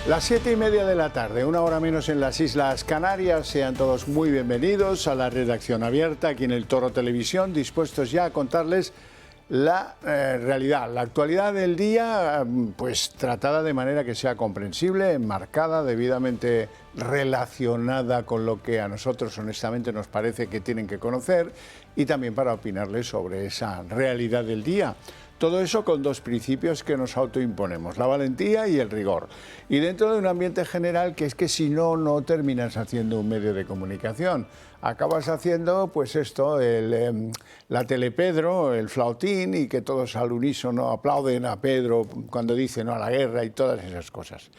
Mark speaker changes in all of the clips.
Speaker 1: Las 7:30 de la tarde, una hora menos en las Islas Canarias. Sean todos muy bienvenidos a la redacción abierta aquí en el Toro Televisión, dispuestos ya a contarles la realidad, la actualidad del día, pues tratada de manera que sea comprensible, enmarcada, debidamente relacionada con lo que a nosotros honestamente nos parece que tienen que conocer y también para opinarles sobre esa realidad del día. Todo eso con dos principios que nos autoimponemos, la valentía y el rigor. Y dentro de un ambiente general que es que si no, no terminas haciendo un medio de comunicación. Acabas haciendo pues esto, la telepedro, el flautín y que todos al unísono aplauden a Pedro cuando dice no a la guerra y todas esas cosas.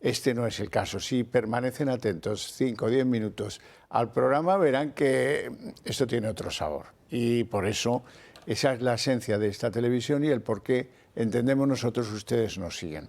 Speaker 1: Este no es el caso. Si permanecen atentos 5 o 10 minutos al programa verán que esto tiene otro sabor. Y por eso esa es la esencia de esta televisión y el por qué entendemos nosotros ustedes nos siguen.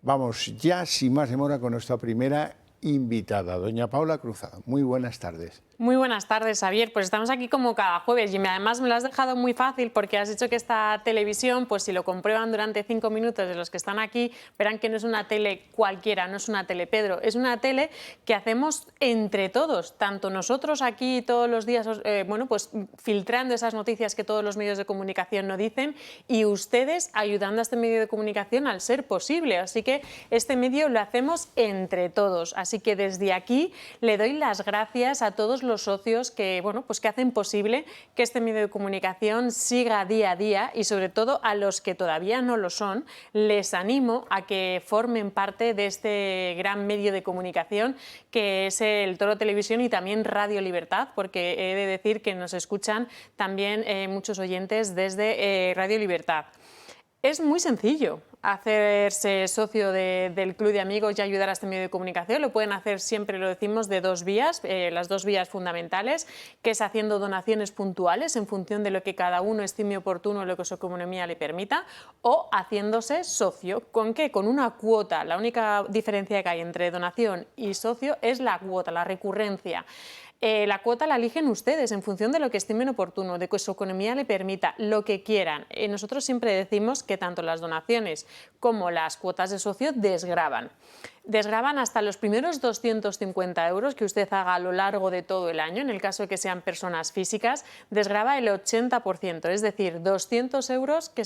Speaker 1: Vamos ya sin más demora con nuestra primera invitada, doña Paula Cruzado. Muy buenas tardes.
Speaker 2: Muy buenas tardes, Javier. Pues estamos aquí como cada jueves y además me lo has dejado muy fácil porque has dicho que esta televisión, pues si lo comprueban durante 5 minutos de los que están aquí, verán que no es una tele cualquiera, no es una tele Pedro, es una tele que hacemos entre todos, tanto nosotros aquí todos los días, bueno, pues filtrando esas noticias que todos los medios de comunicación nos dicen y ustedes ayudando a este medio de comunicación al ser posible. Así que este medio lo hacemos entre todos. Así que desde aquí le doy las gracias a todos los socios que, bueno, pues que hacen posible que este medio de comunicación siga día a día y sobre todo a los que todavía no lo son, les animo a que formen parte de este gran medio de comunicación que es el Toro Televisión y también Radio Libertad, porque he de decir que nos escuchan también muchos oyentes desde Radio Libertad. Es muy sencillo hacerse socio del Club de Amigos y ayudar a este medio de comunicación. Lo pueden hacer siempre, lo decimos, de dos vías, las dos vías fundamentales, que es haciendo donaciones puntuales en función de lo que cada uno estime oportuno, lo que su economía le permita, o haciéndose socio. ¿Con qué? Con una cuota. La única diferencia que hay entre donación y socio es la cuota, la recurrencia. La cuota la eligen ustedes en función de lo que estimen oportuno, de que su economía le permita, lo que quieran. Nosotros siempre decimos que tanto las donaciones como las cuotas de socio desgravan. Desgravan hasta los primeros 250 euros que usted haga a lo largo de todo el año, en el caso de que sean personas físicas, desgrava el 80%, es decir, 200 euros que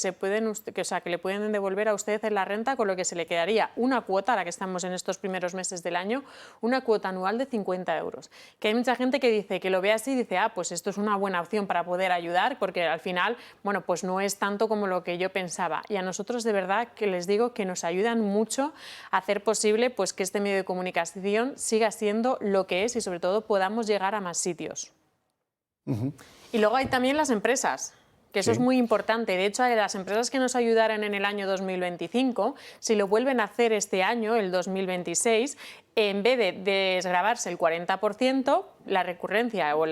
Speaker 2: le pueden devolver a usted en la renta, con lo que se le quedaría una cuota, ahora que estamos en estos primeros meses del año, una cuota anual de 50 euros. Que hay mucha gente que dice, que lo ve así y dice, pues esto es una buena opción para poder ayudar, porque al final, bueno, pues no es tanto como lo que yo pensaba. Y a nosotros de verdad que les digo que nos ayudan mucho a hacer posible pues que este medio de comunicación siga siendo lo que es y sobre todo podamos llegar a más sitios. Y luego hay también las empresas, que eso es muy importante. De hecho, las empresas que nos ayudaran en el año 2025, si lo vuelven a hacer este año, el 2026, en vez de desgravarse el 40%, la recurrencia o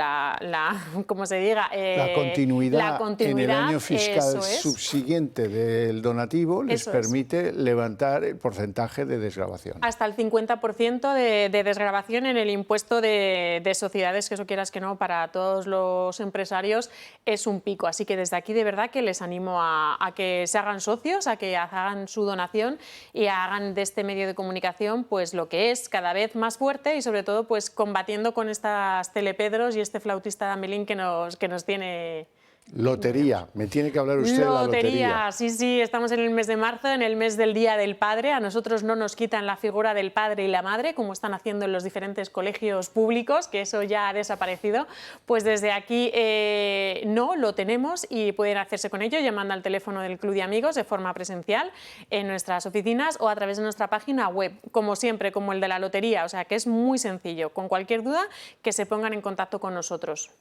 Speaker 2: como se diga,
Speaker 1: la continuidad en el año fiscal subsiguiente del donativo les permite levantar el porcentaje de desgravación.
Speaker 2: Hasta el 50% de desgravación en el impuesto de sociedades, que eso quieras que no, para todos los empresarios es un pico. Así que desde aquí de verdad que les animo a que se hagan socios, a que hagan su donación y hagan de este medio de comunicación pues lo que es, cada vez más fuerte y sobre todo pues combatiendo con estas telepedros y este flautista de Amelín que nos tiene...
Speaker 1: Lotería, me tiene que hablar usted de la lotería.
Speaker 2: Sí, estamos en el mes de marzo, en el mes del Día del Padre. A nosotros no nos quitan la figura del padre y la madre, como están haciendo en los diferentes colegios públicos, que eso ya ha desaparecido. Pues desde aquí no lo tenemos y pueden hacerse con ello llamando al teléfono del Club de Amigos de forma presencial en nuestras oficinas o a través de nuestra página web, como siempre, como el de la lotería. O sea que es muy sencillo. Con cualquier duda, que se pongan en contacto con nosotros.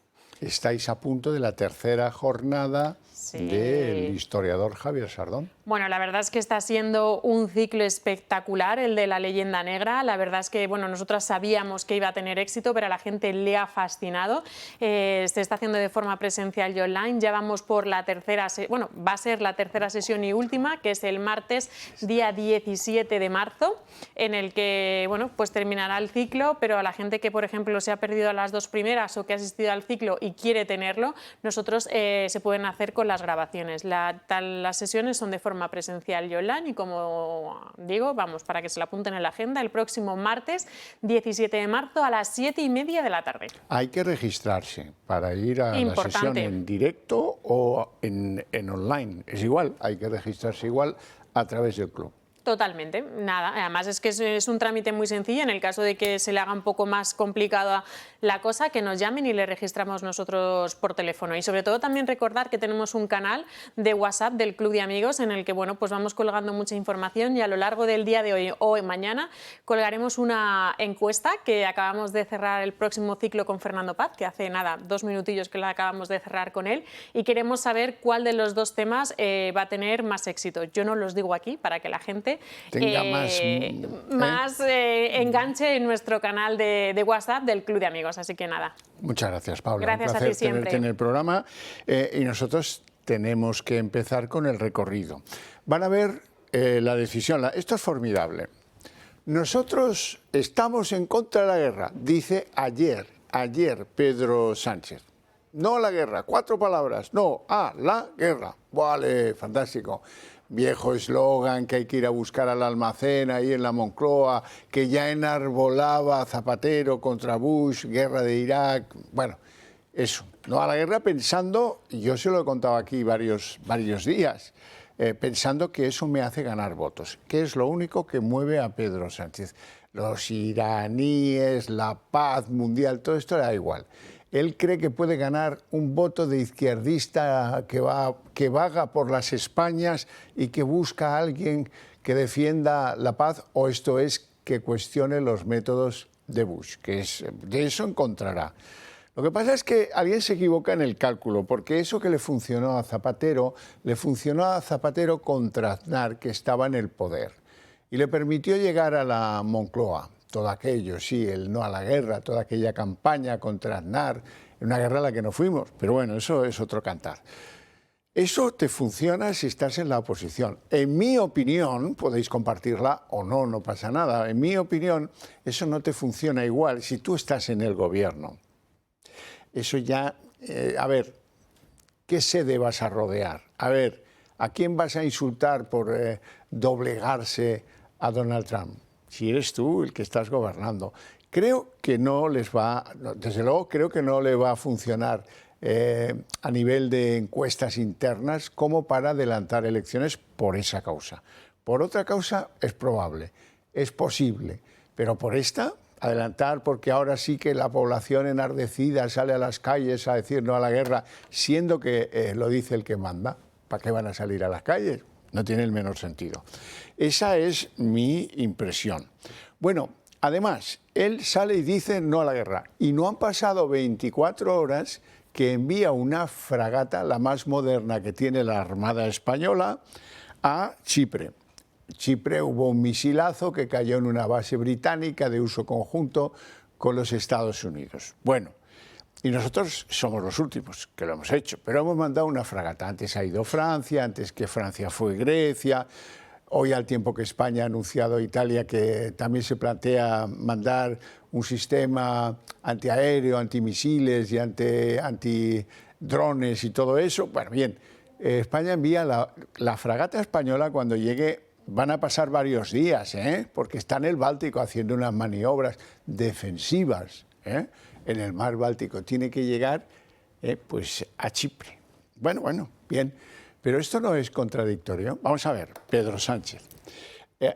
Speaker 1: Estáis a punto de la tercera jornada del historiador Javier Sardón.
Speaker 2: Bueno, la verdad es que está siendo un ciclo espectacular el de la leyenda negra. La verdad es que, bueno, nosotras sabíamos que iba a tener éxito, pero a la gente le ha fascinado. Se está haciendo de forma presencial y online. Ya vamos por la tercera, bueno, va a ser la tercera sesión y última, que es el martes, día 17 de marzo, en el que, bueno, pues terminará el ciclo, pero a la gente que, por ejemplo, se ha perdido las dos primeras o que ha asistido al ciclo y quiere tenerlo, nosotros se pueden hacer con las grabaciones. Las sesiones son de forma presencial y online y, como digo, vamos, para que se lo apunten en la agenda, el próximo martes 17 de marzo a las 7:30 de la tarde.
Speaker 1: Hay que registrarse para ir a la sesión en directo o en online. Es igual, hay que registrarse igual a través del club.
Speaker 2: Totalmente, nada. Además es que es un trámite muy sencillo. En el caso de que se le haga un poco más complicada la cosa, que nos llamen y le registramos nosotros por teléfono. Y sobre todo también recordar que tenemos un canal de WhatsApp del Club de Amigos en el que, bueno, pues vamos colgando mucha información, y a lo largo del día de hoy o mañana colgaremos una encuesta que acabamos de cerrar el próximo ciclo con Fernando Paz, que hace nada, 2 minutillos que la acabamos de cerrar con él, y queremos saber cuál de los dos temas va a tener más éxito. Yo no los digo aquí para que la gente
Speaker 1: tenga
Speaker 2: más enganche en nuestro canal de WhatsApp del Club de Amigos. Así que nada.
Speaker 1: Muchas gracias, Paula.
Speaker 2: Gracias
Speaker 1: un
Speaker 2: a ti
Speaker 1: placer
Speaker 2: siempre.
Speaker 1: tenerte en el programa, y nosotros tenemos que empezar con el recorrido. Van a ver la decisión. Esto es formidable. Nosotros estamos en contra de la guerra, dice ayer Pedro Sánchez. No a la guerra, 4 palabras, no a la guerra. Vale, fantástico. Viejo eslogan que hay que ir a buscar al almacén ahí en la Moncloa, que ya enarbolaba Zapatero contra Bush, guerra de Irak. Bueno, eso, no a la guerra, pensando, y yo se lo he contado aquí varios días, pensando que eso me hace ganar votos, que es lo único que mueve a Pedro Sánchez. Los iraníes, la paz mundial, todo esto le da igual. Él cree que puede ganar un voto de izquierdista que vaga por las Españas y que busca a alguien que defienda la paz, o esto es, que cuestione los métodos de Bush, de eso encontrará. Lo que pasa es que alguien se equivoca en el cálculo, porque eso que le funcionó a Zapatero contra Aznar, que estaba en el poder, y le permitió llegar a la Moncloa. Todo aquello, sí, el no a la guerra, toda aquella campaña contra Aznar, una guerra a la que no fuimos, pero bueno, eso es otro cantar. Eso te funciona si estás en la oposición. En mi opinión, podéis compartirla o no, no pasa nada. En mi opinión, eso no te funciona igual si tú estás en el gobierno. Eso ya, a ver, ¿qué sede vas a rodear? A ver, ¿a quién vas a insultar por doblegarse a Donald Trump? Si eres tú el que estás gobernando. Creo que no les va, desde luego creo que no le va a funcionar a nivel de encuestas internas como para adelantar elecciones por esa causa. Por otra causa es probable, es posible, pero por esta, adelantar porque ahora sí que la población enardecida sale a las calles a decir no a la guerra, siendo que lo dice el que manda, ¿para qué van a salir a las calles? No tiene el menor sentido. Esa es mi impresión. Bueno, además, él sale y dice no a la guerra. Y no han pasado 24 horas que envía una fragata, la más moderna que tiene la Armada Española, a Chipre. Chipre hubo un misilazo que cayó en una base británica de uso conjunto con los Estados Unidos. Bueno, y nosotros somos los últimos que lo hemos hecho, pero hemos mandado una fragata. Antes ha ido Francia, antes que Francia fue Grecia. Hoy, al tiempo que España ha anunciado a Italia que también se plantea mandar un sistema antiaéreo, antimisiles y antidrones y todo eso. Bueno, bien, España envía la fragata española. Cuando llegue van a pasar varios días, porque está en el Báltico haciendo unas maniobras defensivas, en el mar Báltico. Tiene que llegar pues a Chipre. Bueno, bien. Pero esto no es contradictorio. Vamos a ver, Pedro Sánchez.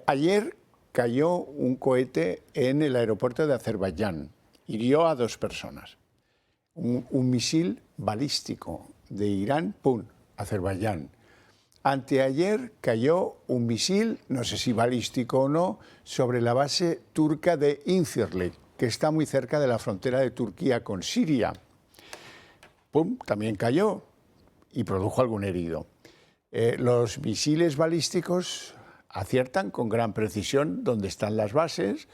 Speaker 1: Ayer cayó un cohete en el aeropuerto de Azerbaiyán. Hirió a 2 personas. Un misil balístico de Irán, ¡pum!, Azerbaiyán. Anteayer cayó un misil, no sé si balístico o no, sobre la base turca de Incirlik, que está muy cerca de la frontera de Turquía con Siria. ¡Pum!, también cayó y produjo algún herido. Los misiles balísticos aciertan con gran precisión dónde están las bases,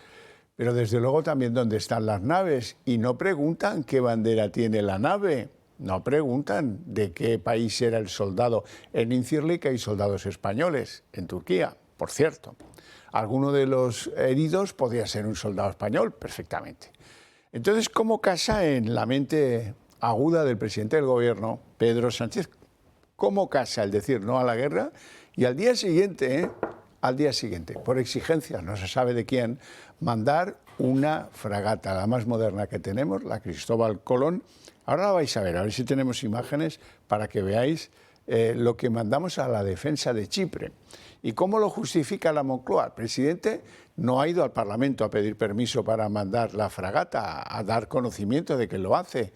Speaker 1: pero desde luego también dónde están las naves, y no preguntan qué bandera tiene la nave, no preguntan de qué país era el soldado. En Incirlik hay soldados españoles, en Turquía, por cierto. Alguno de los heridos podría ser un soldado español perfectamente. Entonces, ¿cómo casa en la mente aguda del presidente del gobierno, Pedro Sánchez, como casa el decir no a la guerra, y al día siguiente, por exigencia, no se sabe de quién, mandar una fragata, la más moderna que tenemos, la Cristóbal Colón. Ahora la vais a ver si tenemos imágenes para que veáis lo que mandamos a la defensa de Chipre. ¿Y cómo lo justifica la Moncloa? El presidente no ha ido al Parlamento a pedir permiso para mandar la fragata, a dar conocimiento de que lo hace.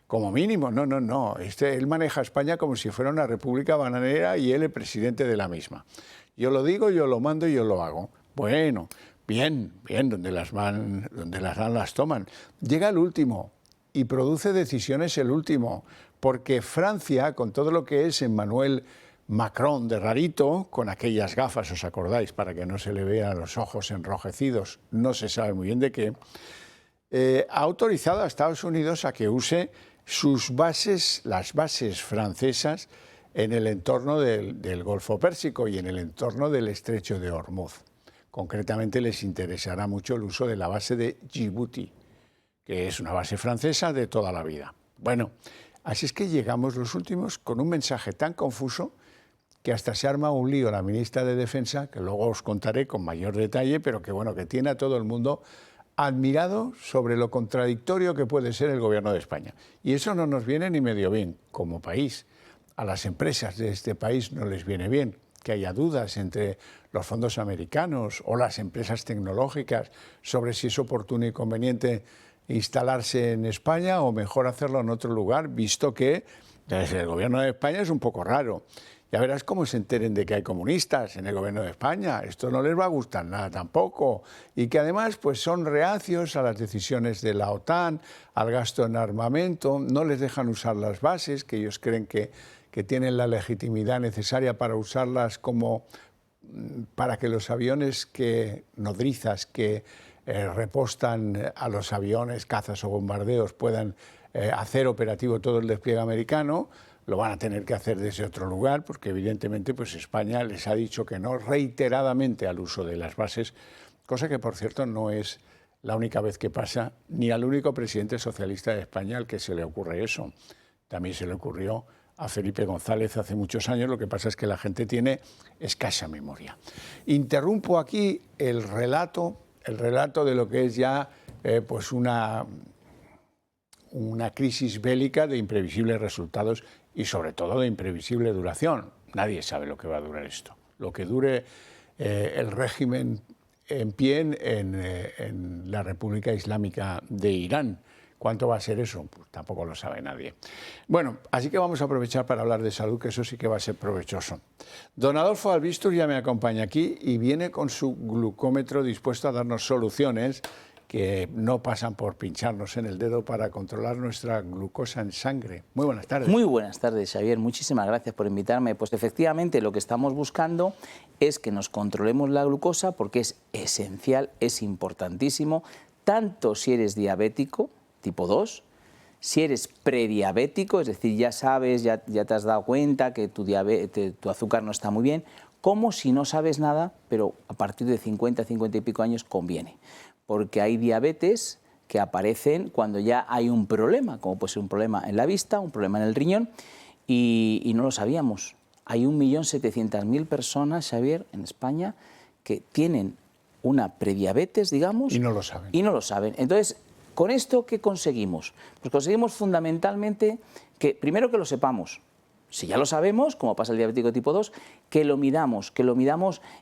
Speaker 1: Como mínimo, no. Él maneja España como si fuera una república bananera y él el presidente de la misma. Yo lo digo, yo lo mando y yo lo hago. Bueno, bien, donde las dan las toman. Llega el último y produce decisiones el último, porque Francia, con todo lo que es Emmanuel Macron de rarito, con aquellas gafas, ¿os acordáis?, para que no se le vean los ojos enrojecidos, no se sabe muy bien de qué, ha autorizado a Estados Unidos a que use sus bases, las bases francesas, en el entorno del Golfo Pérsico y en el entorno del Estrecho de Hormuz. Concretamente les interesará mucho el uso de la base de Djibouti, que es una base francesa de toda la vida. Bueno, así es que llegamos los últimos con un mensaje tan confuso que hasta se arma un lío la ministra de Defensa, que luego os contaré con mayor detalle, pero que bueno, que tiene a todo el mundo admirado sobre lo contradictorio que puede ser el gobierno de España. Y eso no nos viene ni medio bien como país. A las empresas de este país no les viene bien que haya dudas entre los fondos americanos o las empresas tecnológicas sobre si es oportuno y conveniente instalarse en España o mejor hacerlo en otro lugar, visto que desde el gobierno de España es un poco raro. Ya verás cómo se enteren de que hay comunistas en el gobierno de España. Esto no les va a gustar nada tampoco. Y que además pues, son reacios a las decisiones de la OTAN, al gasto en armamento, no les dejan usar las bases, que ellos creen que tienen la legitimidad necesaria para usarlas como para que los aviones nodrizas que repostan a los aviones, cazas o bombardeos puedan hacer operativo todo el despliegue americano. Lo van a tener que hacer desde otro lugar porque evidentemente pues España les ha dicho que no reiteradamente al uso de las bases, cosa que por cierto no es la única vez que pasa, ni al único presidente socialista de España al que se le ocurre eso. También se le ocurrió a Felipe González hace muchos años, lo que pasa es que la gente tiene escasa memoria. Interrumpo aquí el relato de lo que es ya pues una crisis bélica de imprevisibles resultados y sobre todo de imprevisible duración. Nadie sabe lo que va a durar esto. Lo que dure el régimen en pie en la República Islámica de Irán. ¿Cuánto va a ser eso? Pues tampoco lo sabe nadie. Bueno, así que vamos a aprovechar para hablar de salud, que eso sí que va a ser provechoso. Don Adolfo Albistur ya me acompaña aquí y viene con su glucómetro dispuesto a darnos soluciones que no pasan por pincharnos en el dedo para controlar nuestra glucosa en sangre. Muy buenas tardes.
Speaker 3: Muy buenas tardes, Xavier. Muchísimas gracias por invitarme. Pues efectivamente lo que estamos buscando es que nos controlemos la glucosa porque es esencial, es importantísimo, tanto si eres diabético tipo 2, si eres prediabético, es decir, ya sabes, ya te has dado cuenta que tu azúcar no está muy bien, como si no sabes nada, pero a partir de 50, 50 y pico años conviene. Porque hay diabetes que aparecen cuando ya hay un problema, como puede ser un problema en la vista, un problema en el riñón, y no lo sabíamos. Hay 1.700.000 personas, Xavier, en España, que tienen una prediabetes, digamos.
Speaker 1: Y no lo saben.
Speaker 3: Y no lo saben. Entonces, ¿con esto qué conseguimos? Pues conseguimos fundamentalmente que, primero que lo sepamos. Si ya lo sabemos, como pasa el diabético tipo 2, que lo midamos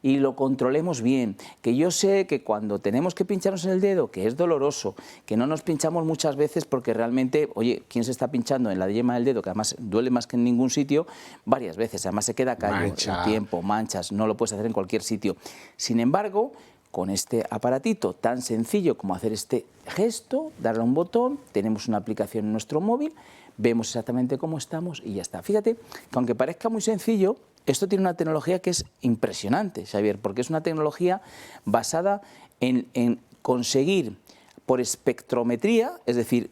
Speaker 3: y lo controlemos bien. Que yo sé que cuando tenemos que pincharnos en el dedo, que es doloroso, que no nos pinchamos muchas veces porque realmente, oye, ¿quién se está pinchando en la yema del dedo, que además duele más que en ningún sitio? Varias veces, además se queda callo, el tiempo, manchas, no lo puedes hacer en cualquier sitio. Sin embargo, con este aparatito tan sencillo como hacer este gesto, darle a un botón, tenemos una aplicación en nuestro móvil, vemos exactamente cómo estamos y ya está. Fíjate que aunque parezca muy sencillo, esto tiene una tecnología que es impresionante, Xavier, porque es una tecnología basada en conseguir por espectrometría, es decir,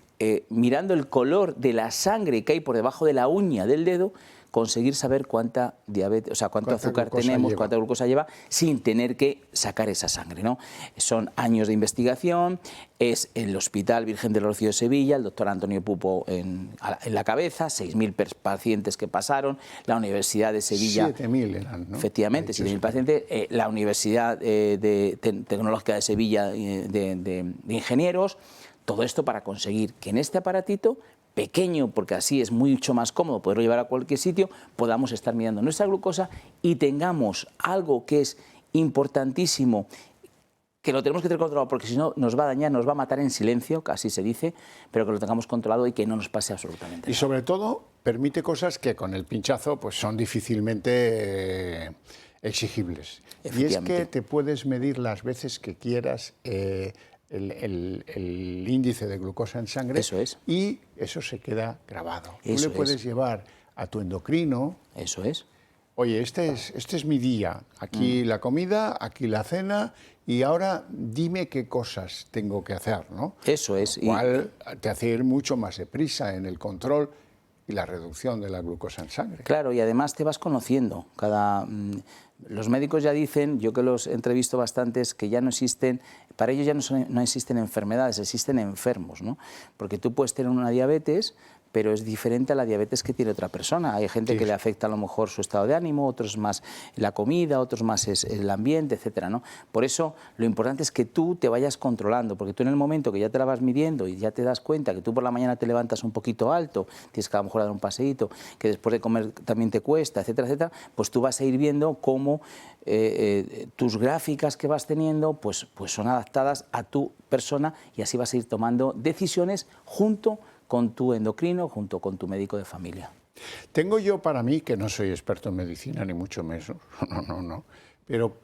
Speaker 3: mirando el color de la sangre que hay por debajo de la uña del dedo, conseguir saber cuánta diabetes, o sea, cuánto azúcar tenemos, cuánta glucosa lleva, sin tener que sacar esa sangre, ¿no? Son años de investigación, es el Hospital Virgen del Rocío de Sevilla, el doctor Antonio Pupo en la cabeza, 6.000 pacientes que pasaron, la Universidad de Sevilla...
Speaker 1: 7.000 eran, ¿no?
Speaker 3: Efectivamente, 7.000 pacientes, la Universidad Tecnológica de Sevilla de ingenieros, todo esto para conseguir que en este aparatito pequeño, porque así es mucho más cómodo poderlo llevar a cualquier sitio, podamos estar mirando nuestra glucosa y tengamos algo que es importantísimo, que lo tenemos que tener controlado, porque si no nos va a dañar, nos va a matar en silencio, casi se dice, pero que lo tengamos controlado y que no nos pase absolutamente nada.
Speaker 1: Y sobre todo, permite cosas que con el pinchazo pues son difícilmente exigibles. Y es que te puedes medir las veces que quieras el índice de glucosa en sangre.
Speaker 3: Eso es.
Speaker 1: Y eso se queda grabado. Tú
Speaker 3: Eso
Speaker 1: le puedes
Speaker 3: es.
Speaker 1: llevar a tu endocrino.
Speaker 3: Eso es.
Speaker 1: Oye, este es mi día. Aquí la comida, aquí la cena, y ahora dime qué cosas tengo que hacer, ¿no?
Speaker 3: Eso es.
Speaker 1: Lo cual te hace ir mucho más deprisa en el control y la reducción de la glucosa en sangre.
Speaker 3: Claro, y además te vas conociendo. Los médicos ya dicen, yo que los entrevisto bastantes, que ya no existen, para ellos ya no existen enfermedades, existen enfermos, ¿no? Porque tú puedes tener una diabetes, pero es diferente a la diabetes que tiene otra persona. Hay gente que le afecta a lo mejor su estado de ánimo, otros más la comida, otros más es el ambiente, etcétera, ¿no? Por eso lo importante es que tú te vayas controlando, porque tú en el momento que ya te la vas midiendo y ya te das cuenta que tú por la mañana te levantas un poquito alto, tienes que a lo mejor dar un paseíto, que después de comer también te cuesta, etcétera, etcétera, pues tú vas a ir viendo cómo tus gráficas que vas teniendo pues son adaptadas a tu persona, y así vas a ir tomando decisiones junto con tu endocrino, junto con tu médico de familia.
Speaker 1: Tengo yo para mí, que no soy experto en medicina, ni mucho menos, no, pero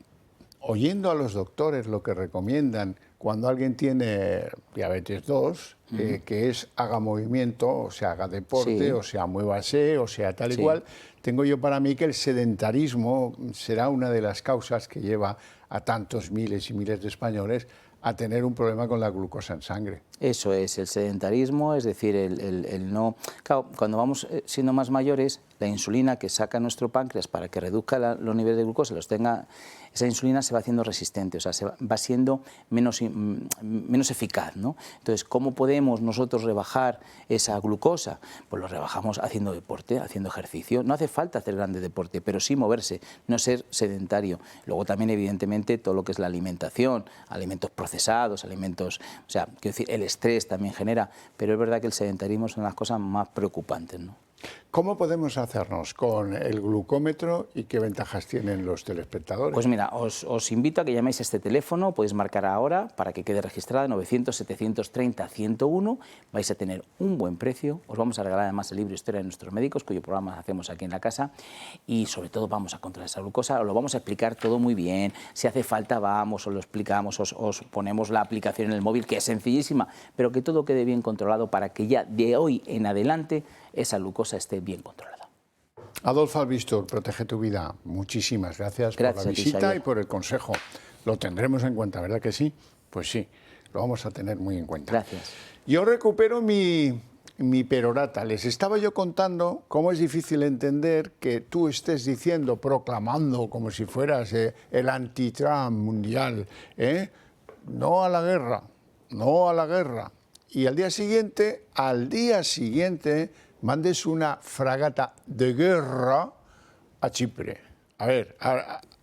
Speaker 1: oyendo a los doctores lo que recomiendan cuando alguien tiene diabetes 2, que es haga movimiento, o sea, haga deporte, o sea, muévase, o sea, tal y cual, tengo yo para mí que el sedentarismo será una de las causas que lleva a tantos miles y miles de españoles a tener un problema con la glucosa en sangre.
Speaker 3: Eso es, el sedentarismo, es decir, el no... Claro, cuando vamos siendo más mayores, la insulina que saca nuestro páncreas para que reduzca los niveles de glucosa, esa insulina se va haciendo resistente, o sea, va siendo menos eficaz, ¿no? Entonces, ¿cómo podemos nosotros rebajar esa glucosa? Pues lo rebajamos haciendo deporte, haciendo ejercicio. No hace falta hacer grande deporte, pero sí moverse, no ser sedentario. Luego también, evidentemente, todo lo que es la alimentación, alimentos procesados, alimentos... O sea, quiero decir, el estrés también genera, pero es verdad que el sedentarismo es una de las cosas más preocupantes, ¿no?
Speaker 1: ¿Cómo podemos hacernos con el glucómetro y qué ventajas tienen los telespectadores?
Speaker 3: Pues mira, os invito a que llaméis a este teléfono, podéis marcar ahora para que quede registrada, 900-730-101, vais a tener un buen precio, os vamos a regalar además el libro Historia de nuestros médicos, cuyo programa hacemos aquí en la casa, y sobre todo vamos a controlar esa glucosa, os lo vamos a explicar todo muy bien, si hace falta vamos, os lo explicamos, os ponemos la aplicación en el móvil, que es sencillísima, pero que todo quede bien controlado para que ya de hoy en adelante esa glucosa esté bien controlada.
Speaker 1: Adolfo Albistur, Protege tu Vida, muchísimas gracias por la visita y por el consejo. Lo tendremos en cuenta, ¿verdad que sí? Pues sí, lo vamos a tener muy en cuenta.
Speaker 3: Gracias.
Speaker 1: Yo recupero mi perorata. Les estaba yo contando cómo es difícil entender que tú estés diciendo, proclamando como si fueras el anti-Trump mundial, no a la guerra, no a la guerra. Y al día siguiente, mandes una fragata de guerra a Chipre. A ver,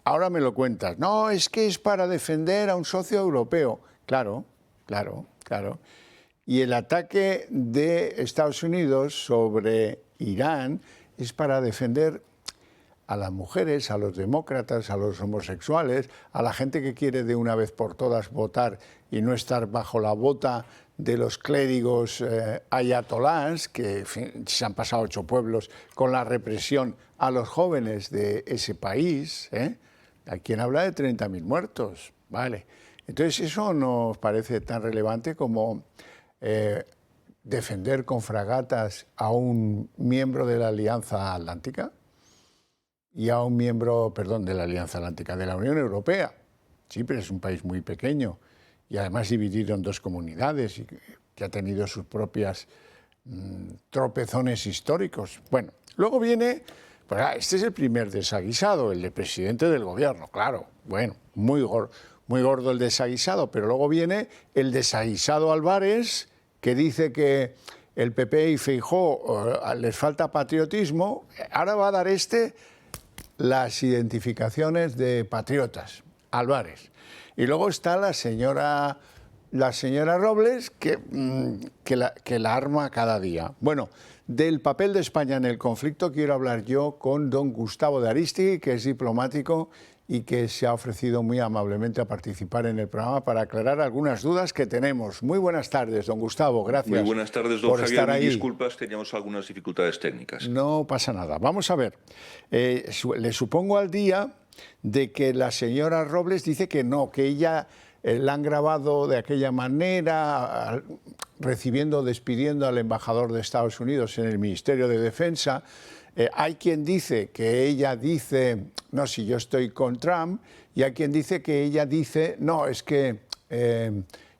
Speaker 1: ahora me lo cuentas. No, es que es para defender a un socio europeo. Claro. Y el ataque de Estados Unidos sobre Irán es para defender a las mujeres, a los demócratas, a los homosexuales, a la gente que quiere de una vez por todas votar y no estar bajo la bota de los clérigos ayatolás, que en fin, se han pasado 8 pueblos con la represión a los jóvenes de ese país. ¿A quién habla de 30.000 muertos? Vale. Entonces, ¿eso nos parece tan relevante como defender con fragatas a un miembro de la Alianza Atlántica? Y a un miembro, perdón, de la Alianza Atlántica, de la Unión Europea. Chipre es un país muy pequeño y además dividido en 2 comunidades y que ha tenido sus propias tropezones históricos. Bueno, luego viene Pues este es el primer desaguisado, el del presidente del gobierno, claro. Bueno, muy gordo el desaguisado, pero luego viene el desaguisado Álvarez, que dice que el PP y Feijóo les falta patriotismo. Ahora va a dar las identificaciones de patriotas, Álvarez. Y luego está la señora Robles, que la arma cada día. Bueno, del papel de España en el conflicto quiero hablar yo con don Gustavo de Arístegui, que es diplomático y que se ha ofrecido muy amablemente a participar en el programa para aclarar algunas dudas que tenemos. Muy buenas tardes, don Gustavo, gracias.
Speaker 4: Muy buenas tardes, don
Speaker 1: por
Speaker 4: Javier.
Speaker 1: estar ahí.
Speaker 4: Disculpas, teníamos algunas dificultades técnicas.
Speaker 1: No pasa nada. Vamos a ver. Le supongo al día de que la señora Robles dice que no, que ella la han grabado de aquella manera, despidiendo al embajador de Estados Unidos en el Ministerio de Defensa. Hay quien dice que ella dice, no, si yo estoy con Trump, y hay quien dice que ella dice, no, es que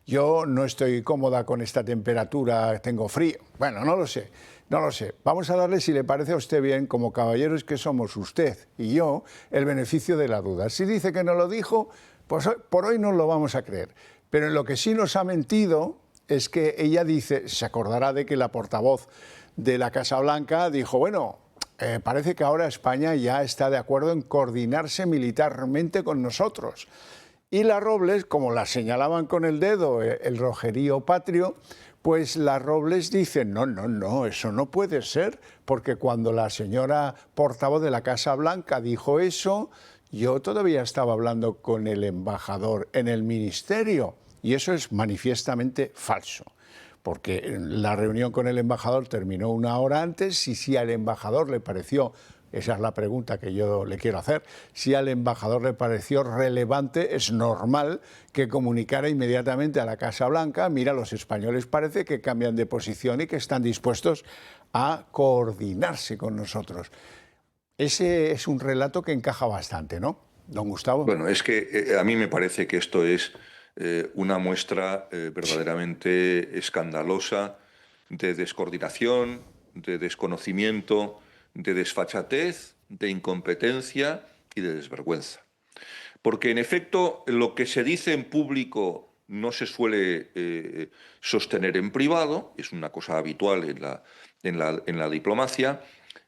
Speaker 1: yo no estoy cómoda con esta temperatura, tengo frío. Bueno, no lo sé. Vamos a darle, si le parece a usted bien, como caballeros que somos usted y yo, el beneficio de la duda. Si dice que no lo dijo, pues por hoy no lo vamos a creer. Pero en lo que sí nos ha mentido es que ella dice, se acordará de que la portavoz de la Casa Blanca dijo, bueno, parece que ahora España ya está de acuerdo en coordinarse militarmente con nosotros. Y la Robles, como la señalaban con el dedo, el rojerío patrio, pues la Robles dice, no, eso no puede ser, porque cuando la señora portavoz de la Casa Blanca dijo eso, yo todavía estaba hablando con el embajador en el ministerio, y eso es manifiestamente falso. Porque la reunión con el embajador terminó una hora antes y si al embajador le pareció, esa es la pregunta que yo le quiero hacer, si al embajador le pareció relevante, es normal que comunicara inmediatamente a la Casa Blanca, mira, los españoles parece que cambian de posición y que están dispuestos a coordinarse con nosotros. Ese es un relato que encaja bastante, ¿no, don Gustavo?
Speaker 4: Bueno, es que a mí me parece que esto es una muestra verdaderamente escandalosa de descoordinación, de desconocimiento, de desfachatez, de incompetencia y de desvergüenza. Porque, en efecto, lo que se dice en público no se suele sostener en privado, es una cosa habitual en la diplomacia,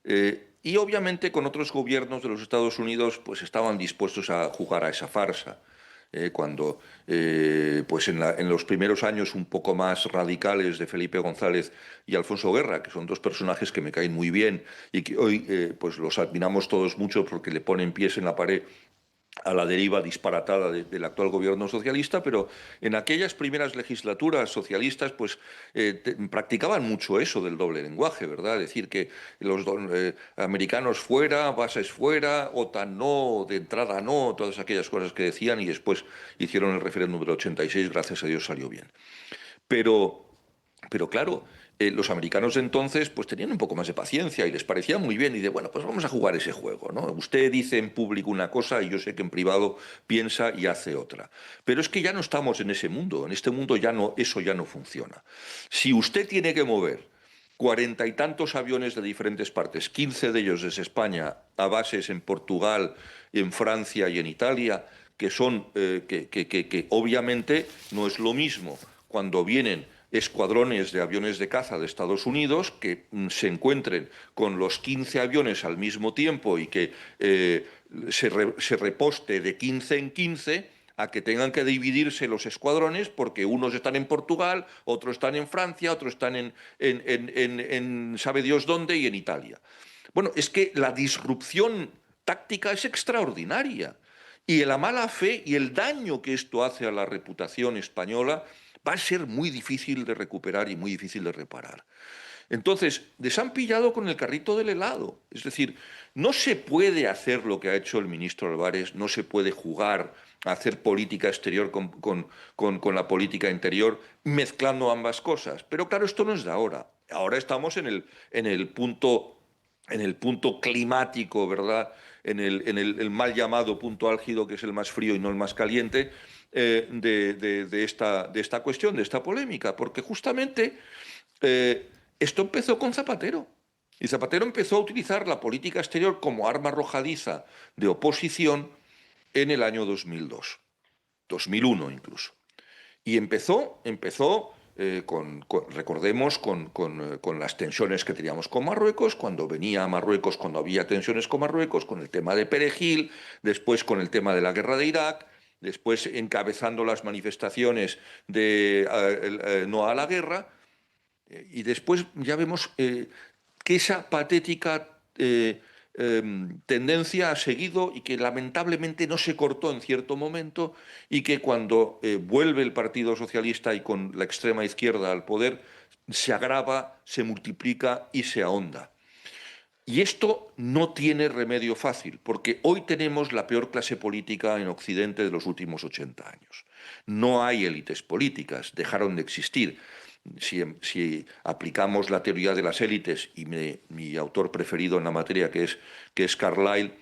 Speaker 4: y obviamente con otros gobiernos de los Estados Unidos pues estaban dispuestos a jugar a esa farsa. Cuando pues en los primeros años un poco más radicales de Felipe González y Alfonso Guerra, que son dos personajes que me caen muy bien y que hoy pues los admiramos todos mucho porque le ponen pies en la pared a la deriva disparatada del actual gobierno socialista, pero en aquellas primeras legislaturas socialistas pues practicaban mucho eso del doble lenguaje, ¿verdad? Es decir, que los americanos fuera, bases fuera, OTAN no, de entrada no, todas aquellas cosas que decían y después hicieron el referéndum del 86, gracias a Dios salió bien. Pero claro, los americanos de entonces pues tenían un poco más de paciencia y les parecía muy bien y de, bueno, pues vamos a jugar ese juego, ¿no? Usted dice en público una cosa y yo sé que en privado piensa y hace otra. Pero es que ya no estamos en ese mundo, en este mundo eso ya no funciona. Si usted tiene que mover 40 y tantos aviones de diferentes partes, 15 de ellos desde España a bases en Portugal, en Francia y en Italia, que son que obviamente no es lo mismo cuando vienen escuadrones de aviones de caza de Estados Unidos que se encuentren con los 15 aviones al mismo tiempo y que se reposte de 15 en 15 a que tengan que dividirse los escuadrones porque unos están en Portugal, otros están en Francia, otros están en sabe Dios dónde y en Italia. Bueno, es que la disrupción táctica es extraordinaria y la mala fe y el daño que esto hace a la reputación española va a ser muy difícil de recuperar y muy difícil de reparar. Entonces, les han pillado con el carrito del helado. Es decir, no se puede hacer lo que ha hecho el ministro Álvarez, no se puede jugar a hacer política exterior con la política interior, mezclando ambas cosas. Pero claro, esto no es de ahora. Ahora estamos en el punto climático, ¿verdad? En el mal llamado punto álgido, que es el más frío y no el más caliente, de esta cuestión, de esta polémica, porque justamente esto empezó con Zapatero. Y Zapatero empezó a utilizar la política exterior como arma arrojadiza de oposición en el año 2002, 2001 incluso. Y empezó recordemos, con las tensiones que teníamos con Marruecos, cuando venía a Marruecos, cuando había tensiones con Marruecos, con el tema de Perejil, después con el tema de la guerra de Irak, después encabezando las manifestaciones de no a la guerra, y después ya vemos que esa patética tendencia ha seguido y que lamentablemente no se cortó en cierto momento, y que cuando vuelve el Partido Socialista y con la extrema izquierda al poder, se agrava, se multiplica y se ahonda. Y esto no tiene remedio fácil, porque hoy tenemos la peor clase política en Occidente de los últimos 80 años. No hay élites políticas, dejaron de existir. Si aplicamos la teoría de las élites, y mi autor preferido en la materia, que es Carlyle,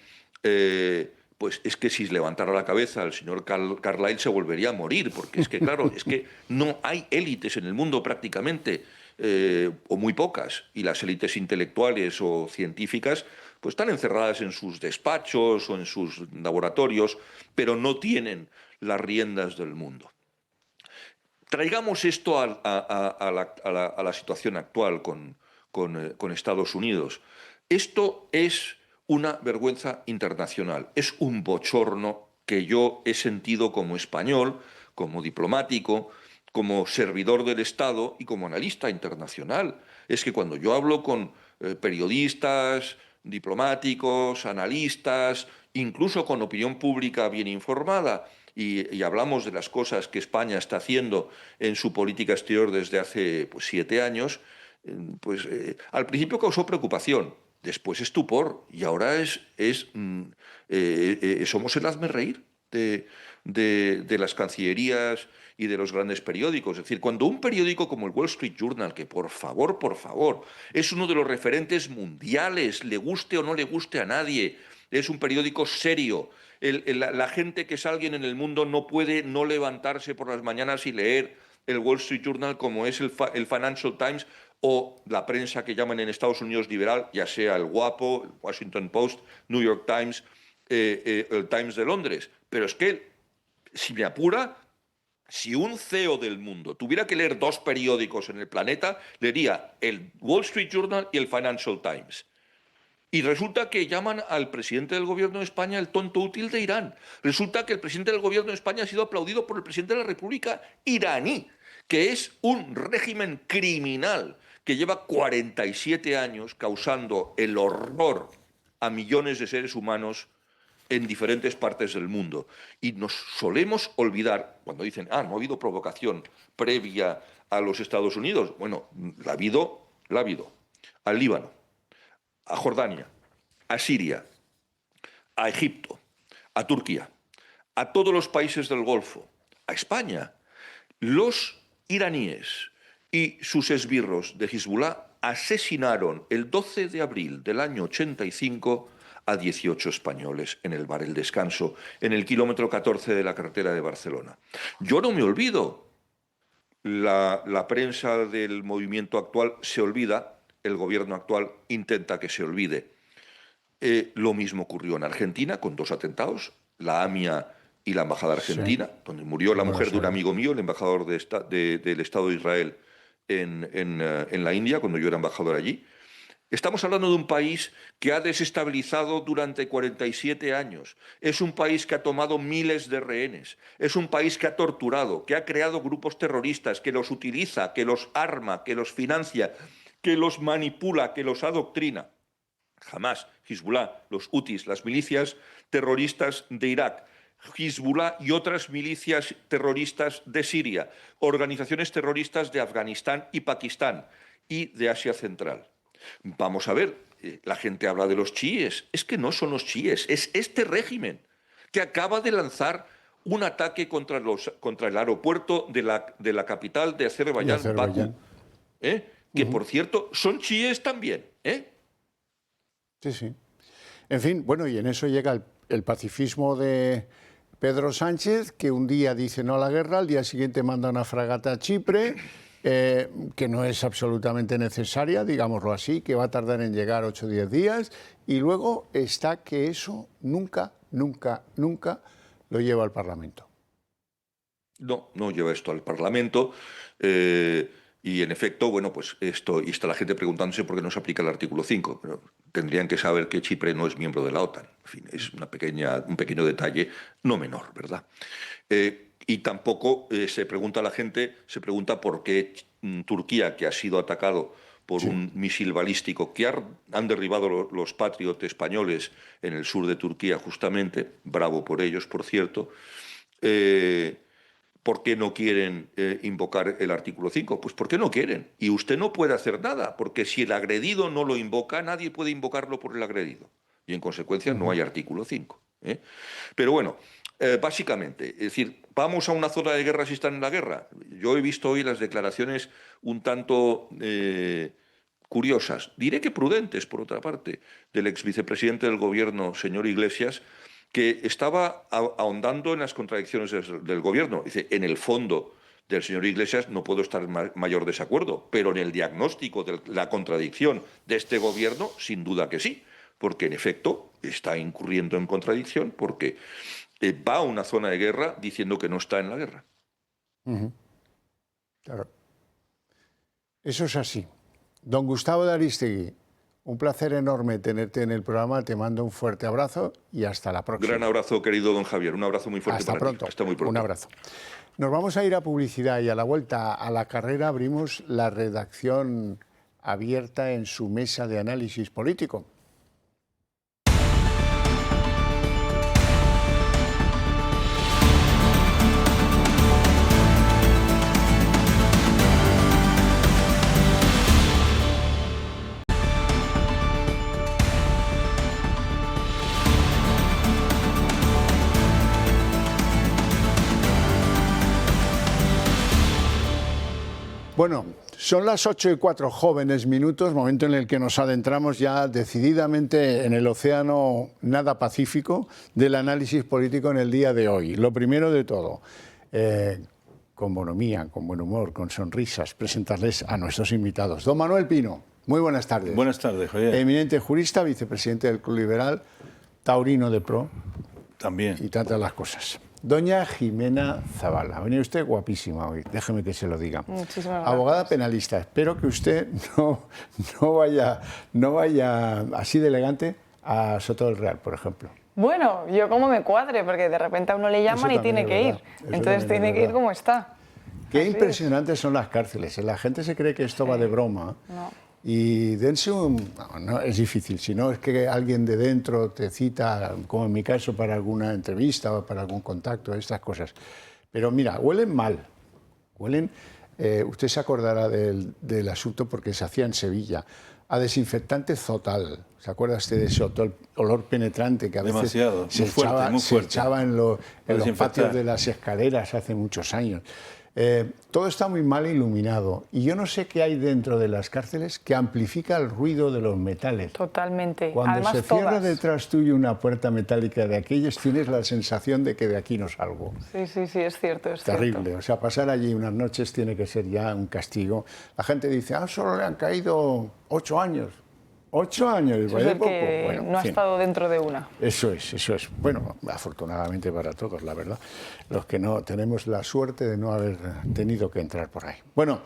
Speaker 4: pues es que si levantara la cabeza el señor Carlyle se volvería a morir, porque es que, claro, es que no hay élites en el mundo prácticamente, o muy pocas, y las élites intelectuales o científicas pues están encerradas en sus despachos o en sus laboratorios, pero no tienen las riendas del mundo. Traigamos esto a la situación actual con Estados Unidos. Esto es una vergüenza internacional, es un bochorno que yo he sentido como español, como diplomático, como servidor del Estado y como analista internacional. Es que cuando yo hablo con periodistas, diplomáticos, analistas, incluso con opinión pública bien informada, y hablamos de las cosas que España está haciendo en su política exterior desde hace 7 años, al principio causó preocupación, después estupor, y ahora somos el hazmerreír de las cancillerías y de los grandes periódicos. Es decir, cuando un periódico como el Wall Street Journal, que por favor, es uno de los referentes mundiales, le guste o no le guste a nadie, es un periódico serio, la gente que es alguien en el mundo no puede no levantarse por las mañanas y leer el Wall Street Journal, como es el Financial Times, o la prensa que llaman en Estados Unidos liberal, ya sea el Guapo, el Washington Post, New York Times, el Times de Londres. Pero es que, si me apura, si un CEO del mundo tuviera que leer 2 periódicos en el planeta, leería el Wall Street Journal y el Financial Times. Y resulta que llaman al presidente del gobierno de España el tonto útil de Irán. Resulta que el presidente del gobierno de España ha sido aplaudido por el presidente de la República iraní, que es un régimen criminal que lleva 47 años causando el horror a millones de seres humanos en diferentes partes del mundo. Y nos solemos olvidar, cuando dicen, no ha habido provocación previa a los Estados Unidos. Bueno, la ha habido. Al Líbano, a Jordania, a Siria, a Egipto, a Turquía, a todos los países del Golfo, a España. Los iraníes y sus esbirros de Hezbollah asesinaron el 12 de abril del año 85 a 18 españoles en el bar El Descanso, en el kilómetro 14 de la carretera de Barcelona. Yo no me olvido. La prensa del movimiento actual se olvida, el gobierno actual intenta que se olvide. Lo mismo ocurrió en Argentina con 2 atentados, la AMIA y la Embajada Argentina, donde murió la mujer de un amigo mío, el embajador del Estado de Israel en la India, cuando yo era embajador allí. Estamos hablando de un país que ha desestabilizado durante 47 años. Es un país que ha tomado miles de rehenes. Es un país que ha torturado, que ha creado grupos terroristas, que los utiliza, que los arma, que los financia, que los manipula, que los adoctrina. Jamás Hezbollah, los hutis, las milicias terroristas de Irak, Hezbollah y otras milicias terroristas de Siria, organizaciones terroristas de Afganistán y Pakistán y de Asia Central. Vamos a ver, la gente habla de los chiíes. Es que no son los chiíes, es este régimen que acaba de lanzar un ataque contra el aeropuerto de la capital de Azerbaiyán, Bakú. Que, por cierto, son chiíes también.
Speaker 1: Sí. En fin, bueno, y en eso llega el pacifismo de Pedro Sánchez, que un día dice no a la guerra, al día siguiente manda una fragata a Chipre, que no es absolutamente necesaria, digámoslo así, que va a tardar en llegar 8 o 10 días, y luego está que eso nunca lo lleva al Parlamento.
Speaker 4: No, no lleva esto al Parlamento. Y en efecto, bueno, pues esto, y está la gente preguntándose por qué no se aplica el artículo 5, pero tendrían que saber que Chipre no es miembro de la OTAN. En fin, es un pequeño detalle no menor, ¿verdad? Y tampoco se pregunta a la gente, se pregunta por qué Turquía, que ha sido atacado por un misil balístico que han derribado los Patriot españoles en el sur de Turquía justamente, bravo por ellos, por cierto, ¿por qué no quieren invocar el artículo 5? Pues porque no quieren. Y usted no puede hacer nada, porque si el agredido no lo invoca, nadie puede invocarlo por el agredido. Y en consecuencia no hay artículo 5. Pero bueno, básicamente, es decir, ¿vamos a una zona de guerra si están en la guerra? Yo he visto hoy las declaraciones un tanto curiosas, diré que prudentes, por otra parte, del ex vicepresidente del gobierno, señor Iglesias, que estaba ahondando en las contradicciones del gobierno. Dice, en el fondo del señor Iglesias no puedo estar en mayor desacuerdo, pero en el diagnóstico de la contradicción de este gobierno, sin duda que sí, porque en efecto está incurriendo en contradicción, porque va a una zona de guerra diciendo que no está en la guerra.
Speaker 1: Claro. Eso es así. Don Gustavo de Aristegui, un placer enorme tenerte en el programa, te mando un fuerte abrazo y hasta la próxima.
Speaker 4: Gran abrazo, querido don Javier, un abrazo muy fuerte
Speaker 1: hasta
Speaker 4: para
Speaker 1: pronto.
Speaker 4: ti. Hasta muy pronto.
Speaker 1: Un abrazo. Nos vamos a ir a publicidad y a la vuelta a la carrera abrimos la redacción abierta en su mesa de análisis político. Bueno, son las 8:04 jóvenes minutos, momento en el que nos adentramos ya decididamente en el océano nada pacífico del análisis político en el día de hoy. Lo primero de todo, con bonomía, con buen humor, con sonrisas, presentarles a nuestros invitados. Don Manuel Pino, muy buenas tardes.
Speaker 5: Buenas tardes, Javier.
Speaker 1: Eminente jurista, vicepresidente del Club Liberal, taurino de pro.
Speaker 5: También.
Speaker 1: Y tantas las cosas. Doña Jimena Zavala, ha venido usted guapísima hoy, déjeme que se lo diga.
Speaker 6: Muchísimas gracias.
Speaker 1: Abogada penalista, espero que usted no vaya así de elegante a Soto del Real, por ejemplo.
Speaker 6: Bueno, yo como me cuadre, porque de repente a uno le llaman y tiene que ir. Entonces tiene que ir como está.
Speaker 1: Qué impresionantes son las cárceles. La gente se cree que esto va de broma.
Speaker 6: No.
Speaker 1: Y dense un... No, es difícil, si no es que alguien de dentro te cita, como en mi caso, para alguna entrevista o para algún contacto, estas cosas. Pero mira, huelen mal. Huelen, usted se acordará del asunto porque se hacía en Sevilla, a desinfectante Zotal. ¿Se acuerda usted de ese olor penetrante que a veces
Speaker 5: demasiado,
Speaker 1: se echaba en los patios de las escaleras hace muchos años? Todo está muy mal iluminado y yo no sé qué hay dentro de las cárceles que amplifica el ruido de los metales.
Speaker 6: Totalmente.
Speaker 1: Cuando
Speaker 6: Además,
Speaker 1: se cierra
Speaker 6: todas.
Speaker 1: detrás tuyo una puerta metálica de aquellas, tienes la sensación de que de aquí no salgo.
Speaker 6: Sí, sí, sí, es cierto, es
Speaker 1: Terrible.
Speaker 6: cierto.
Speaker 1: O sea, pasar allí unas noches tiene que ser ya un castigo. La gente dice, solo le han caído 8 años. 8 años,
Speaker 6: Eso es
Speaker 1: ¿vale?
Speaker 6: el
Speaker 1: Poco.
Speaker 6: que
Speaker 1: Bueno,
Speaker 6: no
Speaker 1: en
Speaker 6: ha
Speaker 1: fin.
Speaker 6: estado dentro de una.
Speaker 1: Eso es. Bueno, afortunadamente para todos, la verdad. Los que no tenemos la suerte de no haber tenido que entrar por ahí. Bueno,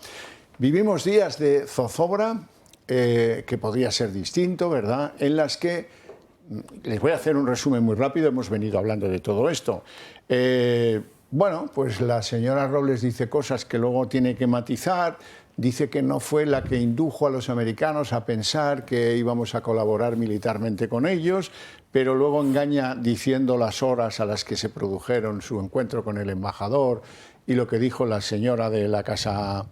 Speaker 1: vivimos días de zozobra, que podría ser distinto, ¿verdad? En las que, les voy a hacer un resumen muy rápido, hemos venido hablando de todo esto. Bueno, pues la señora Robles dice cosas que luego tiene que matizar. Dice que no fue la que indujo a los americanos a pensar que íbamos a colaborar militarmente con ellos, pero luego engaña diciendo las horas a las que se produjeron su encuentro con el embajador y lo que dijo la señora de la Casa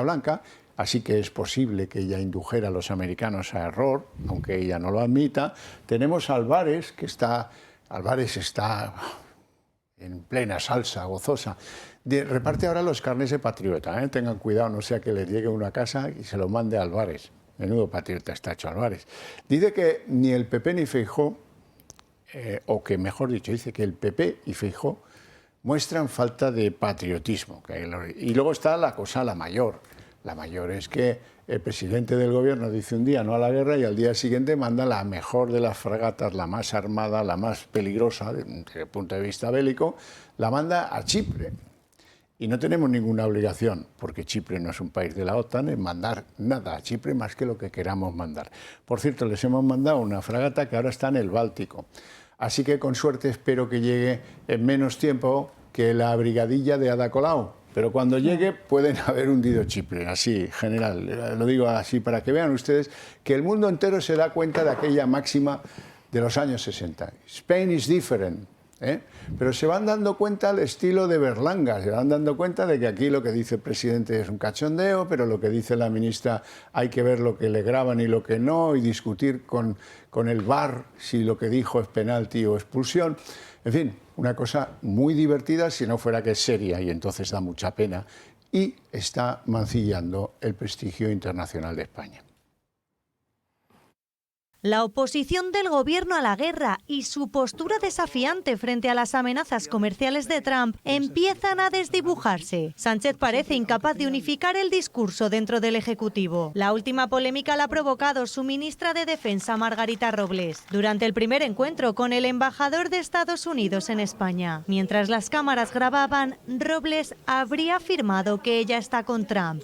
Speaker 1: Blanca. Así que es posible que ella indujera a los americanos a error, aunque ella no lo admita. Tenemos a Álvarez, Álvarez está en plena salsa, gozosa. Reparte ahora los carnés de patriota, ¿eh? Tengan cuidado, no sea que les llegue una casa y se lo mande a Álvarez. Menudo patriota está hecho Álvarez. Dice que ni el PP ni Feijóo, o que mejor dicho, dice que el PP y Feijóo muestran falta de patriotismo. Y luego está la cosa, la mayor. La mayor es que el presidente del gobierno dice un día no a la guerra y al día siguiente manda la mejor de las fragatas, la más armada, la más peligrosa desde el punto de vista bélico, la manda a Chipre. Y no tenemos ninguna obligación, porque Chipre no es un país de la OTAN, en mandar nada a Chipre más que lo que queramos mandar. Por cierto, les hemos mandado una fragata que ahora está en el Báltico. Así que con suerte espero que llegue en menos tiempo que la brigadilla de Ada Colau. Pero cuando llegue pueden haber hundido Chipre, así, general. Lo digo así para que vean ustedes que el mundo entero se da cuenta de aquella máxima de los años 60. Spain is different. Pero se van dando cuenta al estilo de Berlanga, se van dando cuenta de que aquí lo que dice el presidente es un cachondeo, pero lo que dice la ministra hay que ver lo que le graban y lo que no, y discutir con el VAR si lo que dijo es penalti o expulsión. En fin, una cosa muy divertida si no fuera que es seria, y entonces da mucha pena, y está mancillando el prestigio internacional de España.
Speaker 5: La oposición del gobierno a la guerra y su postura desafiante frente a las amenazas comerciales de Trump empiezan a desdibujarse. Sánchez parece incapaz de unificar el discurso dentro del Ejecutivo. La última polémica la ha provocado su ministra de Defensa, Margarita Robles, durante el primer encuentro con el embajador de Estados Unidos en España. Mientras las cámaras grababan, Robles habría afirmado que ella está con Trump.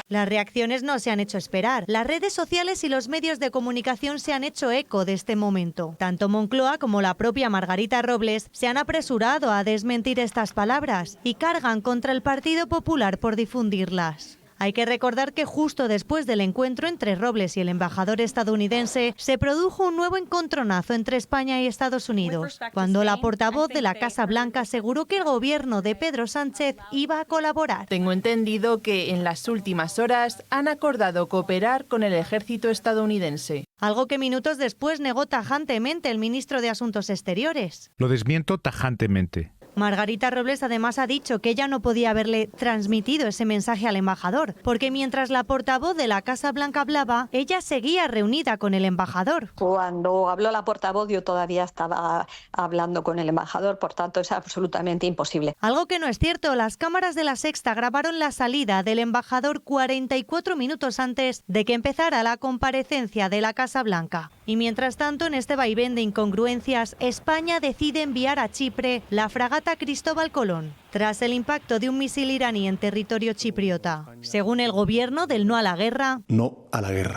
Speaker 5: Las reacciones no se han hecho esperar. Las redes sociales y los medios de comunicación se han hecho eco de este momento. Tanto Moncloa como la propia Margarita Robles se han apresurado a desmentir estas palabras y cargan contra el Partido Popular por difundirlas. Hay que recordar que justo después del encuentro entre Robles y el embajador estadounidense se produjo un nuevo encontronazo entre España y Estados Unidos, cuando la portavoz de la Casa Blanca aseguró que el gobierno de Pedro Sánchez iba a colaborar.
Speaker 7: Tengo entendido que en las últimas horas han acordado cooperar con el ejército estadounidense.
Speaker 5: Algo que minutos después negó tajantemente el ministro de Asuntos Exteriores.
Speaker 8: Lo desmiento tajantemente.
Speaker 5: Margarita Robles además ha dicho que ella no podía haberle transmitido ese mensaje al embajador, porque mientras la portavoz de la Casa Blanca hablaba, ella seguía reunida con el embajador.
Speaker 9: Cuando habló la portavoz yo todavía estaba hablando con el embajador, por tanto es absolutamente imposible.
Speaker 5: Algo que no es cierto, las cámaras de La Sexta grabaron la salida del embajador 44 minutos antes de que empezara la comparecencia de la Casa Blanca. Y mientras tanto, en este vaivén de incongruencias, España decide enviar a Chipre la fragata Cristóbal Colón, tras el impacto de un misil iraní en territorio chipriota. Según el gobierno del no a la guerra,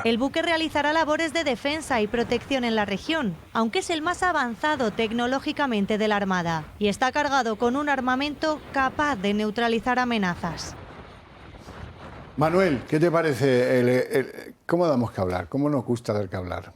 Speaker 5: el buque realizará labores de defensa y protección en la región, aunque es el más avanzado tecnológicamente de la Armada, y está cargado con un armamento capaz de neutralizar amenazas.
Speaker 1: Manuel, ¿qué te parece? ¿Cómo damos que hablar? ¿Cómo nos gusta dar que hablar?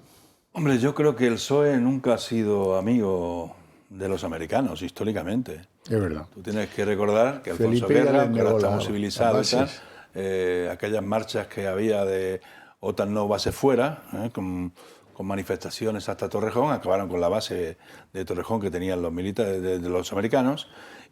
Speaker 10: Hombre, yo creo que el PSOE nunca ha sido amigo de los americanos, históricamente.
Speaker 1: Es verdad.
Speaker 10: Tú tienes que recordar que Alfonso Guerra, que ahora estamos civilizados, aquellas marchas que había de OTAN no base fuera, con manifestaciones hasta Torrejón, acabaron con la base de Torrejón que tenían los militares de los americanos.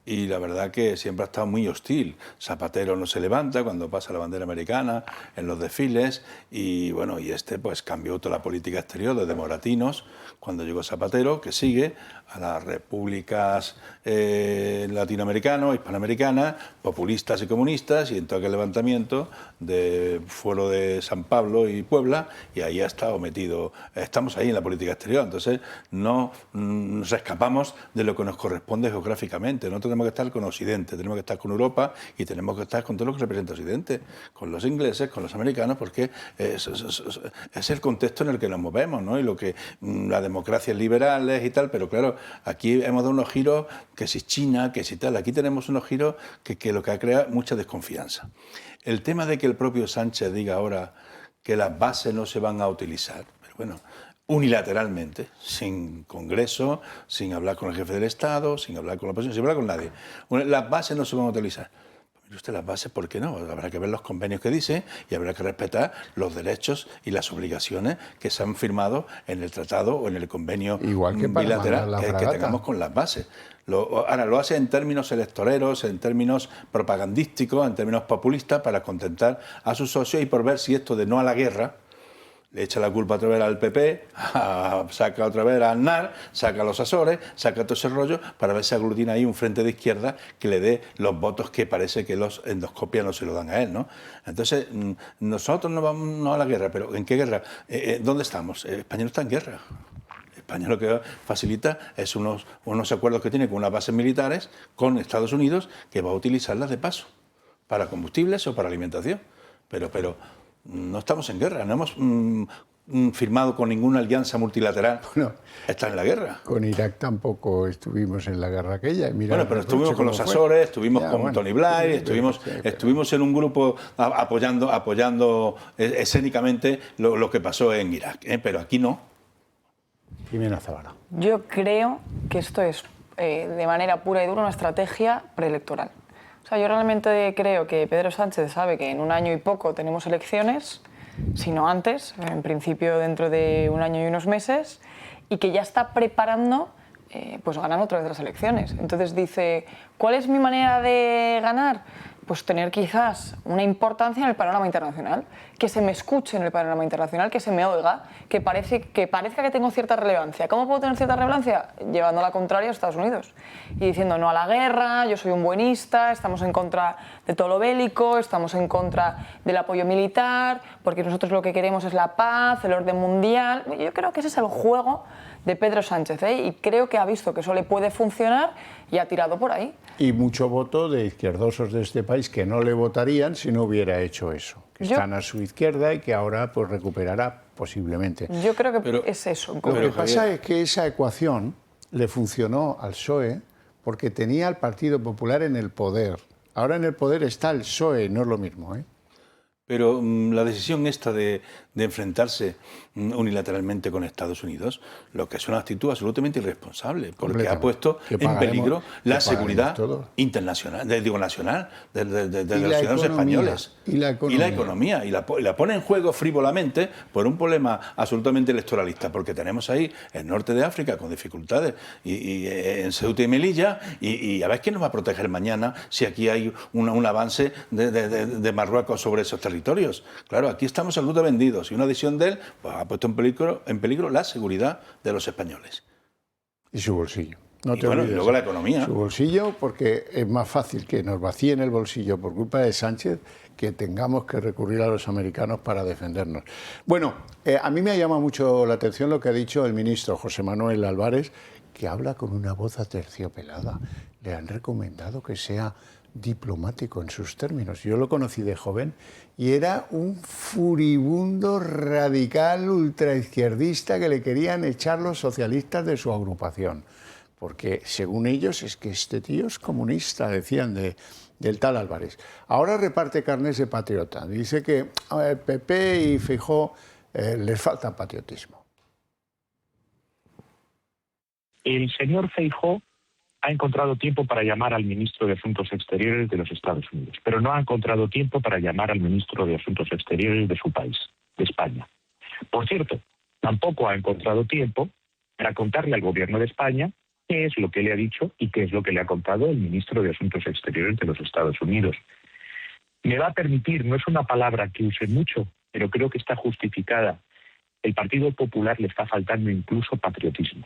Speaker 10: Y la verdad que siempre ha estado muy hostil. Zapatero no se levanta cuando pasa la bandera americana en los desfiles y bueno, y pues cambió toda la política exterior desde Moratinos cuando llegó Zapatero, que sigue a las repúblicas latinoamericanas, hispanoamericanas, populistas y comunistas, y en todo aquel levantamiento de Fuero de San Pablo y Puebla, y ahí ha estado metido. Estamos ahí en la política exterior, entonces no nos escapamos de lo que nos corresponde geográficamente. No tenemos que estar con Occidente, tenemos que estar con Europa y tenemos que estar con todo lo que representa Occidente, con los ingleses, con los americanos, porque es el contexto en el que nos movemos, ¿no? Y lo que las democracias liberales y tal, pero claro, aquí hemos dado unos giros que si China, que si tal, aquí tenemos unos giros que lo que ha creado mucha desconfianza. El tema de que el propio Sánchez diga ahora que las bases no se van a utilizar, pero bueno, unilateralmente, sin Congreso, sin hablar con el jefe del Estado, sin hablar con la oposición, sin hablar con nadie. Las bases no se van a utilizar. Mire usted, las bases, ¿por qué no? Habrá que ver los convenios que dice y habrá que respetar los derechos y las obligaciones que se han firmado en el tratado o en el convenio bilateral que tengamos con las bases. Ahora lo hace en términos electoreros, en términos propagandísticos, en términos populistas, para contentar a sus socios y por ver si esto de no a la guerra le echa la culpa otra vez al PP, saca otra vez a Aznar, saca a los Azores, saca todo ese rollo para ver si aglutina ahí un frente de izquierda que le dé los votos que parece que los endoscopias no se lo dan a él, ¿no? Entonces, nosotros no vamos a la guerra, pero ¿en qué guerra? ¿Dónde estamos? España no está en guerra. España lo que facilita es unos acuerdos que tiene con unas bases militares con Estados Unidos que va a utilizarlas de paso para combustibles o para alimentación. Pero no estamos en guerra, no hemos firmado con ninguna alianza multilateral. Bueno, está en la guerra.
Speaker 1: Con Irak tampoco estuvimos en la guerra aquella.
Speaker 10: Bueno, pero estuvimos con los Azores, estuvimos con Tony Blair, estuvimos en un grupo apoyando escénicamente lo que pasó en Irak, pero aquí no.
Speaker 1: Jimena Zabala.
Speaker 6: Yo creo que esto es, de manera pura y dura, una estrategia preelectoral. O sea, yo realmente creo que Pedro Sánchez sabe que en un año y poco tenemos elecciones, si no antes, en principio dentro de un año y unos meses, y que ya está preparando pues ganar otra vez las elecciones. Entonces dice, ¿cuál es mi manera de ganar? Pues tener quizás una importancia en el panorama internacional, que se me escuche en el panorama internacional, que se me oiga, que parezca que tengo cierta relevancia. ¿Cómo puedo tener cierta relevancia? Llevando la contraria a Estados Unidos y diciendo no a la guerra, yo soy un buenista, estamos en contra de todo lo bélico, estamos en contra del apoyo militar, porque nosotros lo que queremos es la paz, el orden mundial. Yo creo que ese es el juego de Pedro Sánchez, y creo que ha visto que eso le puede funcionar y ha tirado por ahí.
Speaker 1: Y mucho voto de izquierdosos de este país que no le votarían si no hubiera hecho eso, que están a su izquierda y que ahora pues recuperará posiblemente.
Speaker 6: Yo creo que es eso.
Speaker 1: Lo que pasa es que esa ecuación le funcionó al PSOE porque tenía al Partido Popular en el poder. Ahora en el poder está el PSOE, no es lo mismo, ¿eh?
Speaker 10: Pero la decisión esta de enfrentarse unilateralmente con Estados Unidos, lo que es una actitud absolutamente irresponsable, porque ha puesto en peligro la seguridad internacional, nacional de los ciudadanos españoles.
Speaker 1: Y la economía.
Speaker 10: Y la pone en juego frívolamente por un problema absolutamente electoralista, porque tenemos ahí el norte de África con dificultades, y en Ceuta y Melilla, y a ver quién nos va a proteger mañana si aquí hay un avance de Marruecos sobre esos territorios. Claro, aquí estamos absolutamente vendidos, y una decisión de él pues, ha puesto en peligro la seguridad de los españoles.
Speaker 1: Y su bolsillo. No te
Speaker 10: olvides. Y luego la economía.
Speaker 1: Su bolsillo, porque es más fácil que nos vacíen el bolsillo por culpa de Sánchez que tengamos que recurrir a los americanos para defendernos. Bueno, a mí me ha llamado mucho la atención lo que ha dicho el ministro José Manuel Álvarez, que habla con una voz aterciopelada. Le han recomendado que sea diplomático en sus términos. Yo lo conocí de joven y era un furibundo radical ultraizquierdista que le querían echar los socialistas de su agrupación. Porque según ellos es que este tío es comunista, decían del tal Álvarez. Ahora reparte carnes de patriota. Dice que el PP y Feijóo les falta patriotismo.
Speaker 11: El señor Feijóo ha encontrado tiempo para llamar al ministro de Asuntos Exteriores de los Estados Unidos, pero no ha encontrado tiempo para llamar al ministro de Asuntos Exteriores de su país, de España. Por cierto, tampoco ha encontrado tiempo para contarle al gobierno de España qué es lo que le ha dicho y qué es lo que le ha contado el ministro de Asuntos Exteriores de los Estados Unidos. Me va a permitir, no es una palabra que use mucho, pero creo que está justificada. El Partido Popular le está faltando incluso patriotismo.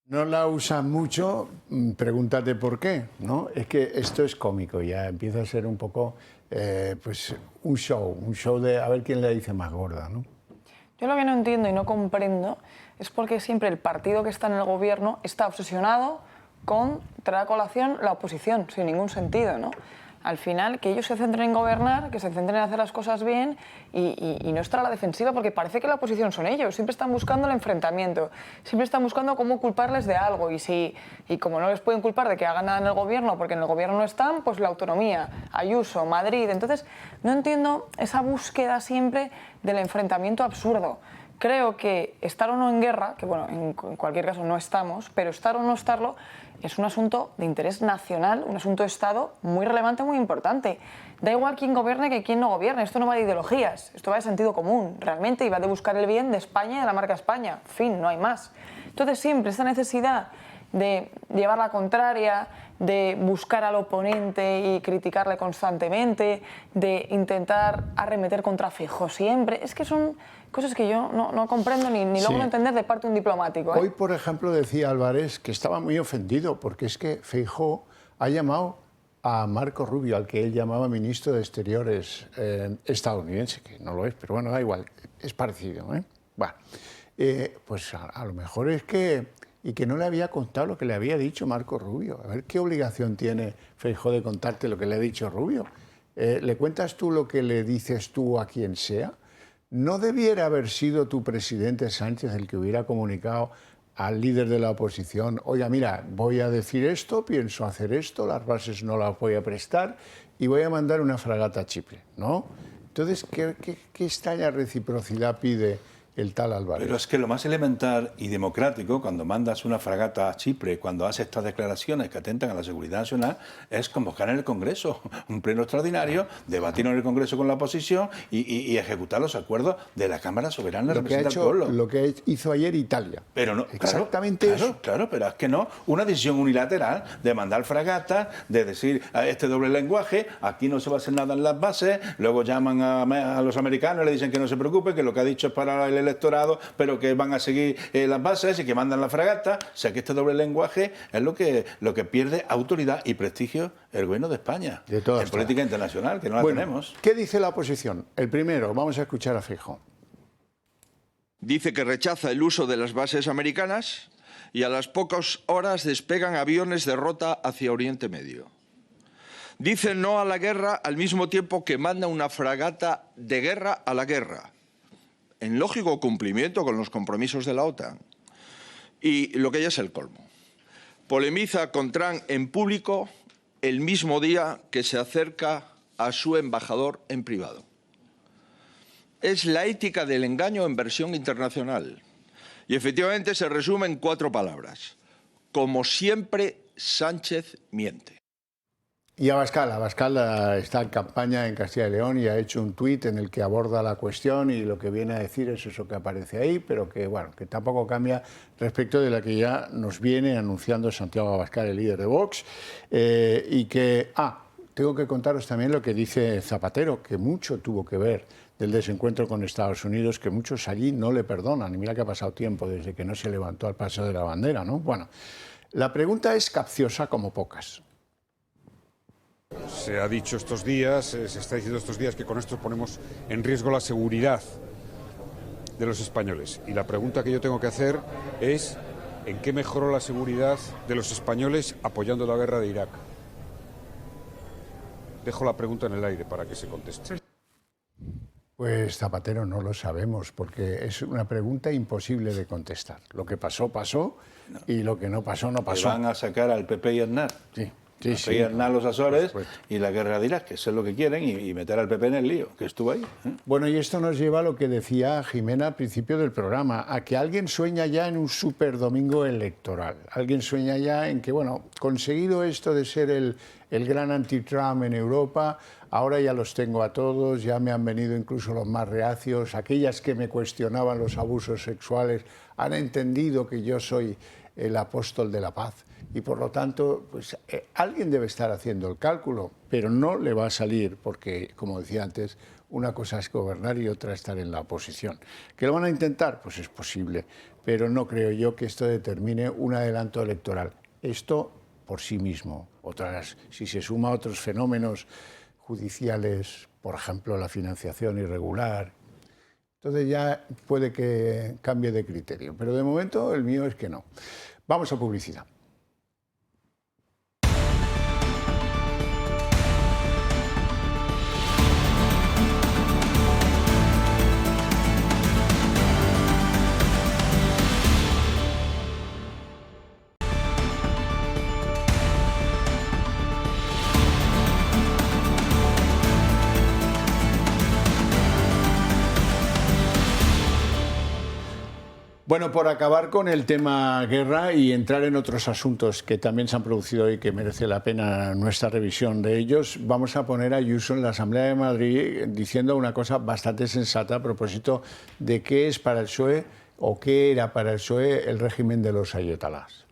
Speaker 1: No la usan mucho, pregúntate por qué, ¿no? Es que esto es cómico, ya empieza a ser un poco, pues, un show de a ver quién le dice más gorda, ¿no?
Speaker 6: Yo lo que no entiendo y no comprendo es porque siempre el partido que está en el gobierno está obsesionado con traer a colación la oposición, sin ningún sentido, ¿no? Al final, que ellos se centren en gobernar, que se centren en hacer las cosas bien y no estar a la defensiva, porque parece que la oposición son ellos. Siempre están buscando el enfrentamiento, siempre están buscando cómo culparles de algo. Y como no les pueden culpar de que hagan nada en el gobierno, porque en el gobierno no están, pues la autonomía, Ayuso, Madrid. Entonces, no entiendo esa búsqueda siempre del enfrentamiento absurdo. Creo que estar o no en guerra, que bueno, en cualquier caso no estamos, pero estar o no estarlo es un asunto de interés nacional, un asunto de Estado muy relevante, muy importante. Da igual quién gobierne que quién no gobierne, esto no va de ideologías, esto va de sentido común, realmente, y va de buscar el bien de España y de la marca España, fin, no hay más. Entonces siempre esta necesidad de llevar la contraria, de buscar al oponente y criticarle constantemente, de intentar arremeter contra Feijóo siempre. Es que son cosas que yo no comprendo ni logro entender de parte de un diplomático.
Speaker 1: Hoy, por ejemplo, decía Álvarez que estaba muy ofendido porque es que Feijóo ha llamado a Marco Rubio, al que él llamaba ministro de Exteriores estadounidense, que no lo es, pero bueno, da igual, es parecido, ¿eh? Bueno, pues a lo mejor es que... y que no le había contado lo que le había dicho Marco Rubio. A ver qué obligación tiene Feijóo de contarte lo que le ha dicho Rubio. ¿Le cuentas tú lo que le dices tú a quien sea? ¿No debiera haber sido tu presidente Sánchez el que hubiera comunicado al líder de la oposición: oiga, mira, voy a decir esto, pienso hacer esto, las bases no las voy a prestar y voy a mandar una fragata a Chipre, ¿no? Entonces, ¿qué extraña reciprocidad pide el tal Álvarez?
Speaker 10: Pero es que lo más elemental y democrático, cuando mandas una fragata a Chipre, cuando haces estas declaraciones que atentan a la seguridad nacional, es convocar en el Congreso un pleno extraordinario, debatir en el Congreso con la oposición y ejecutar los acuerdos de la Cámara Soberana de Representantes del Pueblo.
Speaker 1: Lo que hizo ayer Italia.
Speaker 10: Pero no,
Speaker 1: exactamente eso.
Speaker 10: Claro, pero es que no. Una decisión unilateral de mandar fragatas, de decir este doble lenguaje, aquí no se va a hacer nada en las bases, luego llaman a los americanos y le dicen que no se preocupe, que lo que ha dicho es para el electorado, pero que van a seguir las bases y que mandan la fragata. O sea, que este doble lenguaje es lo que pierde autoridad y prestigio el gobierno de España en política internacional, que no la tenemos.
Speaker 1: ¿Qué dice la oposición? El primero, vamos a escuchar a Feijóo.
Speaker 12: Dice que rechaza el uso de las bases americanas y a las pocas horas despegan aviones de rota hacia Oriente Medio. Dice no a la guerra al mismo tiempo que manda una fragata de guerra a la guerra, en lógico cumplimiento con los compromisos de la OTAN. Y lo que ya es el colmo, polemiza con Trump en público el mismo día que se acerca a su embajador en privado. Es la ética del engaño en versión internacional. Y efectivamente se resume en 4 palabras. Como siempre, Sánchez miente.
Speaker 1: Y Abascal está en campaña en Castilla y León y ha hecho un tuit en el que aborda la cuestión y lo que viene a decir es eso que aparece ahí, pero que, bueno, que tampoco cambia respecto de la que ya nos viene anunciando Santiago Abascal, el líder de Vox, y que, tengo que contaros también lo que dice Zapatero, que mucho tuvo que ver del desencuentro con Estados Unidos, que muchos allí no le perdonan, y mira que ha pasado tiempo desde que no se levantó al paso de la bandera, ¿no? Bueno, la pregunta es capciosa como pocas.
Speaker 13: Se ha dicho estos días, se está diciendo estos días que con esto ponemos en riesgo la seguridad de los españoles. Y la pregunta que yo tengo que hacer es ¿en qué mejoró la seguridad de los españoles apoyando la guerra de Irak? Dejo la pregunta en el aire para que se conteste.
Speaker 1: Pues Zapatero, no lo sabemos, porque es una pregunta imposible de contestar. Lo que pasó, pasó, y lo que no pasó, no pasó.
Speaker 10: Van a sacar al PP y Aznar.
Speaker 1: Sí.
Speaker 10: Sí, Aznar los Azores y la guerra de Irak, que eso es lo que quieren, y meter al PP en el lío, que estuvo ahí.
Speaker 1: Bueno, y esto nos lleva a lo que decía Jimena al principio del programa, a que alguien sueña ya en un super domingo electoral. Alguien sueña ya en que, bueno, conseguido esto de ser el gran anti-Trump en Europa, ahora ya los tengo a todos, ya me han venido incluso los más reacios, aquellas que me cuestionaban los abusos sexuales, han entendido que yo soy el apóstol de la paz. Y por lo tanto, pues alguien debe estar haciendo el cálculo, pero no le va a salir porque, como decía antes, una cosa es gobernar y otra estar en la oposición. ¿Que lo van a intentar? Pues es posible, pero no creo yo que esto determine un adelanto electoral. Esto por sí mismo. Otras, si se suma a otros fenómenos judiciales, por ejemplo, la financiación irregular, entonces ya puede que cambie de criterio. Pero de momento el mío es que no. Vamos a publicidad. Bueno, por acabar con el tema guerra y entrar en otros asuntos que también se han producido y que merece la pena nuestra revisión de ellos, vamos a poner a Ayuso en la Asamblea de Madrid diciendo una cosa bastante sensata a propósito de qué es para el PSOE o qué era para el PSOE el régimen de los ayatolás.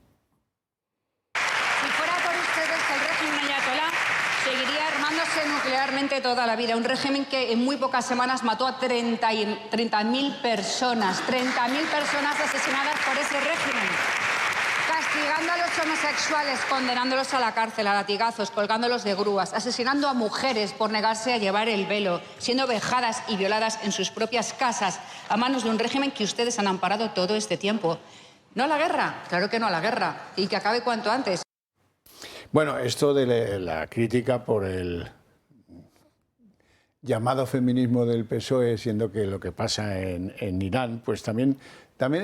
Speaker 14: prácticamente toda la vida. Un régimen que en muy pocas semanas mató a 30.000 personas. 30.000 personas asesinadas por ese régimen. Castigando a los homosexuales, condenándolos a la cárcel, a latigazos, colgándolos de grúas, asesinando a mujeres por negarse a llevar el velo, siendo vejadas y violadas en sus propias casas a manos de un régimen que ustedes han amparado todo este tiempo. ¿No a la guerra? Claro que no a la guerra. Y que acabe cuanto antes.
Speaker 1: Bueno, esto de la crítica por el llamado feminismo del PSOE, siendo que lo que pasa en Irán, pues también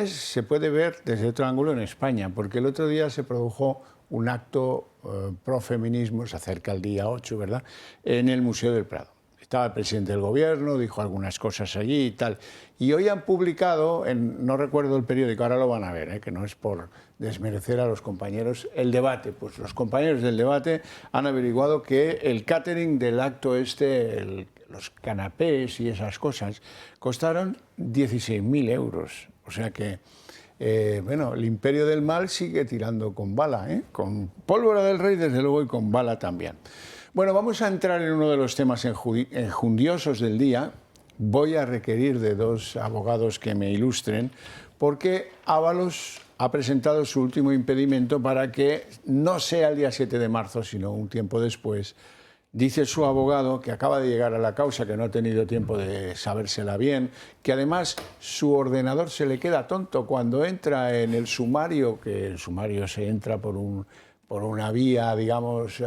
Speaker 1: se puede ver desde otro ángulo en España, porque el otro día se produjo un acto pro feminismo, se acerca el día 8, ¿verdad?, en el Museo del Prado. Estaba el presidente del gobierno, dijo algunas cosas allí y tal. Y hoy han publicado, no recuerdo el periódico, ahora lo van a ver, que no es por desmerecer a los compañeros, el debate. Pues los compañeros del debate han averiguado que el catering del acto los canapés y esas cosas, costaron 16.000 euros. O sea que, bueno, el imperio del mal sigue tirando con bala, con pólvora del rey desde luego y con bala también. Bueno, vamos a entrar en uno de los temas enjundiosos del día. Voy a requerir de dos abogados que me ilustren, porque Ábalos ha presentado su último impedimento para que no sea el día 7 de marzo, sino un tiempo después. Dice su abogado que acaba de llegar a la causa, que no ha tenido tiempo de sabérsela bien, que además su ordenador se le queda tonto cuando entra en el sumario, que el sumario se entra por una vía, digamos,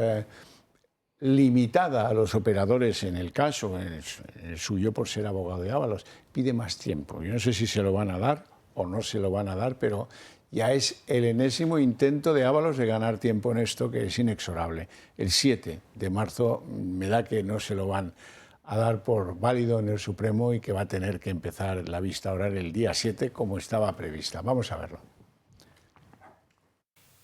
Speaker 1: limitada a los operadores en el caso, en el suyo por ser abogado de Ábalos. Pide más tiempo. Yo no sé si se lo van a dar o no se lo van a dar, pero ya es el enésimo intento de Ábalos de ganar tiempo en esto, que es inexorable. El 7 de marzo me da que no se lo van a dar por válido en el Supremo y que va a tener que empezar la vista oral el día 7 como estaba prevista. Vamos a verlo.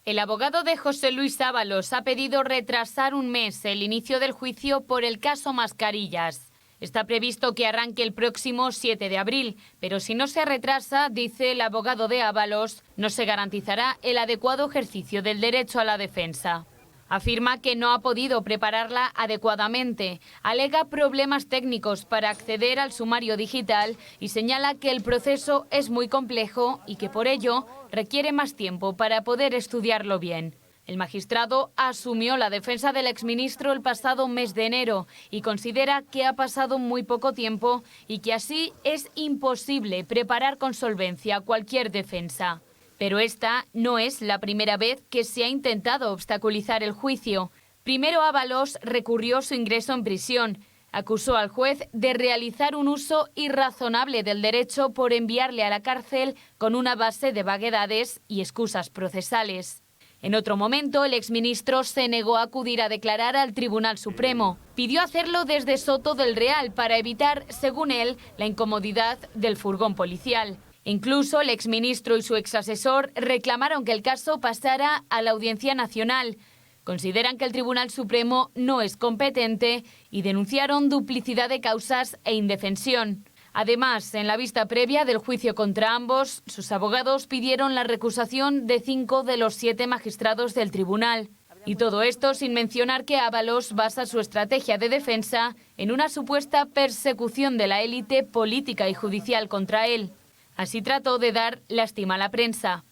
Speaker 15: El abogado de José Luis Ábalos ha pedido retrasar un mes el inicio del juicio por el caso Mascarillas. Está previsto que arranque el próximo 7 de abril, pero si no se retrasa, dice el abogado de Ábalos, no se garantizará el adecuado ejercicio del derecho a la defensa. Afirma que no ha podido prepararla adecuadamente, alega problemas técnicos para acceder al sumario digital y señala que el proceso es muy complejo y que por ello requiere más tiempo para poder estudiarlo bien. El magistrado asumió la defensa del exministro el pasado mes de enero y considera que ha pasado muy poco tiempo y que así es imposible preparar con solvencia cualquier defensa. Pero esta no es la primera vez que se ha intentado obstaculizar el juicio. Primero Ábalos recurrió su ingreso en prisión. Acusó al juez de realizar un uso irrazonable del derecho por enviarle a la cárcel con una base de vaguedades y excusas procesales. En otro momento, el exministro se negó a acudir a declarar al Tribunal Supremo. Pidió hacerlo desde Soto del Real para evitar, según él, la incomodidad del furgón policial. Incluso el exministro y su exasesor reclamaron que el caso pasara a la Audiencia Nacional. Consideran que el Tribunal Supremo no es competente y denunciaron duplicidad de causas e indefensión. Además, en la vista previa del juicio contra ambos, sus abogados pidieron la recusación de 5 de los 7 magistrados del tribunal. Y todo esto sin mencionar que Ábalos basa su estrategia de defensa en una supuesta persecución de la élite política y judicial contra él. Así trató de dar lástima a la prensa.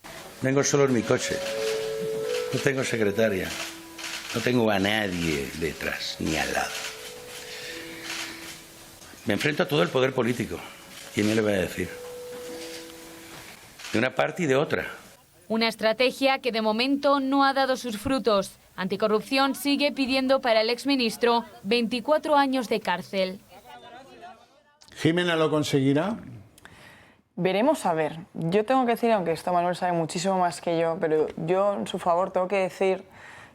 Speaker 16: Vengo solo en mi coche. No tengo secretaria. No tengo a nadie detrás ni al lado. Me enfrento a todo el poder político. ¿Quién me le va a decir? De una parte y de otra.
Speaker 15: Una estrategia que de momento no ha dado sus frutos. Anticorrupción sigue pidiendo para el exministro 24 años de cárcel.
Speaker 1: ¿Jimena lo conseguirá?
Speaker 6: Veremos a ver. Yo tengo que decir, aunque esto Manuel sabe muchísimo más que yo, pero yo en su favor tengo que decir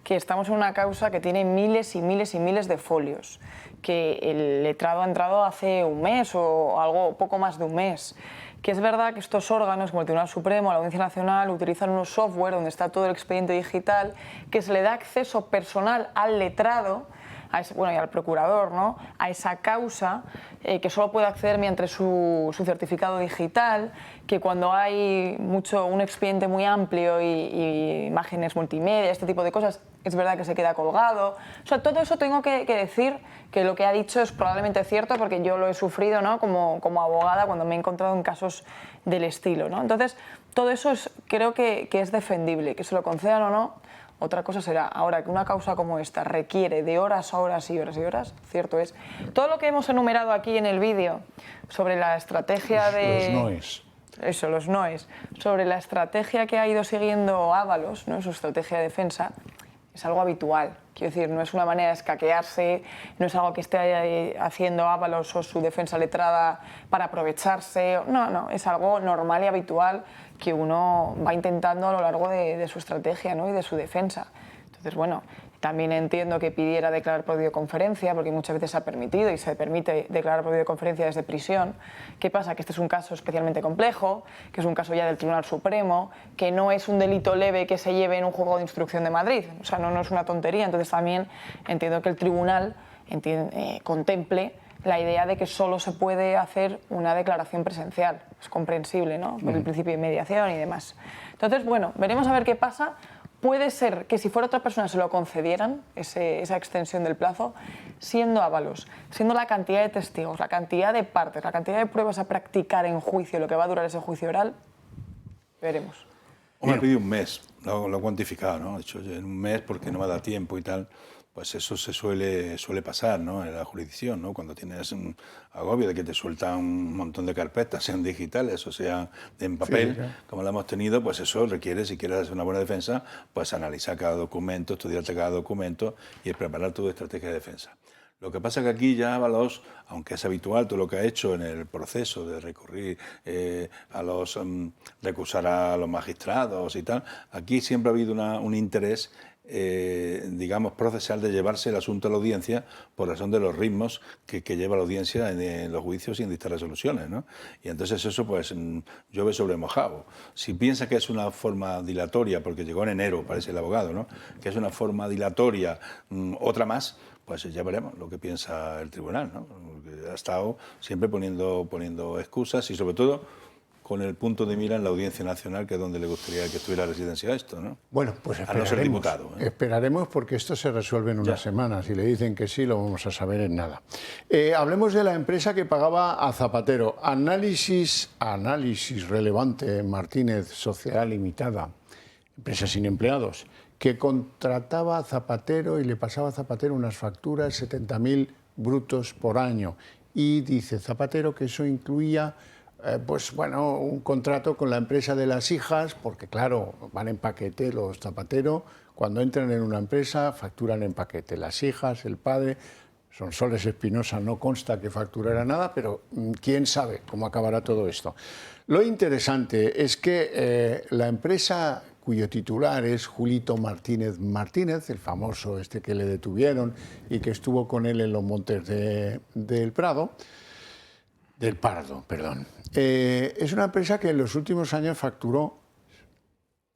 Speaker 6: que estamos en una causa que tiene miles y miles y miles de folios, que el letrado ha entrado hace un mes o algo poco más de un mes, que es verdad que estos órganos como el Tribunal Supremo, la Audiencia Nacional, utilizan un software donde está todo el expediente digital, que se le da acceso personal al letrado y al procurador, ¿no?, a esa causa, que solo puede acceder mediante su certificado digital, que cuando hay un expediente muy amplio y imágenes multimedia, este tipo de cosas, es verdad que se queda colgado. O sea, todo eso tengo que decir que lo que ha dicho es probablemente cierto, porque yo lo he sufrido, ¿no?, como abogada cuando me he encontrado en casos del estilo, ¿no? Entonces, todo eso creo que es defendible, que se lo concedan o no. Otra cosa será, ahora que una causa como esta requiere de horas, horas y horas y horas, cierto es. Todo lo que hemos enumerado aquí en el vídeo sobre la estrategia de...
Speaker 1: Los noes.
Speaker 6: Eso, los noes. Sobre la estrategia que ha ido siguiendo Ábalos, ¿no?, su estrategia de defensa, es algo habitual. Quiero decir, no es una manera de escaquearse, no es algo que esté haciendo Ábalos o su defensa letrada para aprovecharse. No, es algo normal y habitual que uno va intentando a lo largo de su estrategia, ¿no?, y de su defensa. Entonces, bueno, también entiendo que pidiera declarar por videoconferencia, porque muchas veces se ha permitido y se permite declarar por videoconferencia desde prisión. ¿Qué pasa? Que este es un caso especialmente complejo, que es un caso ya del Tribunal Supremo, que no es un delito leve que se lleve en un juzgado de instrucción de Madrid. O sea, no es una tontería. Entonces también entiendo que el tribunal contemple la idea de que solo se puede hacer una declaración presencial. Es comprensible, ¿no?, por el principio de mediación y demás. Entonces, bueno, veremos a ver qué pasa. Puede ser que si fuera otra persona se lo concedieran, esa extensión del plazo, siendo Ábalos, siendo la cantidad de testigos, la cantidad de partes, la cantidad de pruebas a practicar en juicio, lo que va a durar ese juicio oral, veremos.
Speaker 10: Me ha pedido un mes, lo he cuantificado, ¿no? De hecho, en un mes, porque no me da tiempo y tal. Pues eso se suele pasar, ¿no?, en la jurisdicción, ¿no? Cuando tienes un agobio de que te sueltan un montón de carpetas, sean digitales o sean en papel, sí, claro, como lo hemos tenido, pues eso requiere, si quieres hacer una buena defensa, pues analizar cada documento, estudiarte cada documento y preparar tu estrategia de defensa. Lo que pasa es que aquí ya Ábalos, aunque es habitual todo lo que ha hecho en el proceso de recurrir recusar a los magistrados y tal, aquí siempre ha habido un interés digamos, procesal de llevarse el asunto a la audiencia por razón de los ritmos que lleva la audiencia en los juicios y en dictar resoluciones, ¿no? Y entonces eso, pues, llueve sobre mojado. Si piensa que es una forma dilatoria, porque llegó en enero, parece el abogado, ¿no?, que es una forma dilatoria, otra más, pues ya veremos lo que piensa el tribunal, ¿no? Porque ha estado siempre poniendo excusas y, sobre todo, con el punto de mira en la Audiencia Nacional, que es donde le gustaría que estuviera residencia esto, ¿no?
Speaker 1: Bueno, pues esperaremos.
Speaker 10: A no ser diputado, ¿eh?
Speaker 1: Esperaremos, porque esto se resuelve en unas semanas. Si le dicen que sí, lo vamos a saber en nada. Hablemos de la empresa que pagaba a Zapatero. Análisis Relevante Martínez Sociedad Limitada, empresa sin empleados, que contrataba a Zapatero y le pasaba a Zapatero unas facturas 70.000 brutos por año. Y dice Zapatero que eso incluía pues bueno, un contrato con la empresa de las hijas, porque claro, van en paquete los Zapatero, cuando entran en una empresa facturan en paquete, las hijas, el padre. Sonsoles Espinosa no consta que facturara nada, pero quién sabe cómo acabará todo esto. Lo interesante es que la empresa cuyo titular es Julito Martínez Martínez, el famoso que le detuvieron y que estuvo con él en los montes del Pardo, perdón. Es una empresa que en los últimos años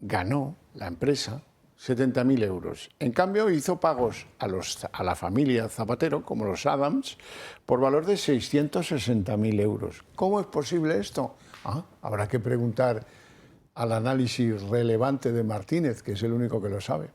Speaker 1: ganó la empresa 70.000 euros. En cambio, hizo pagos a la familia Zapatero, como los Adams, por valor de 660.000 euros. ¿Cómo es posible esto? Habrá que preguntar al Análisis Relevante de Martínez, que es el único que lo sabe.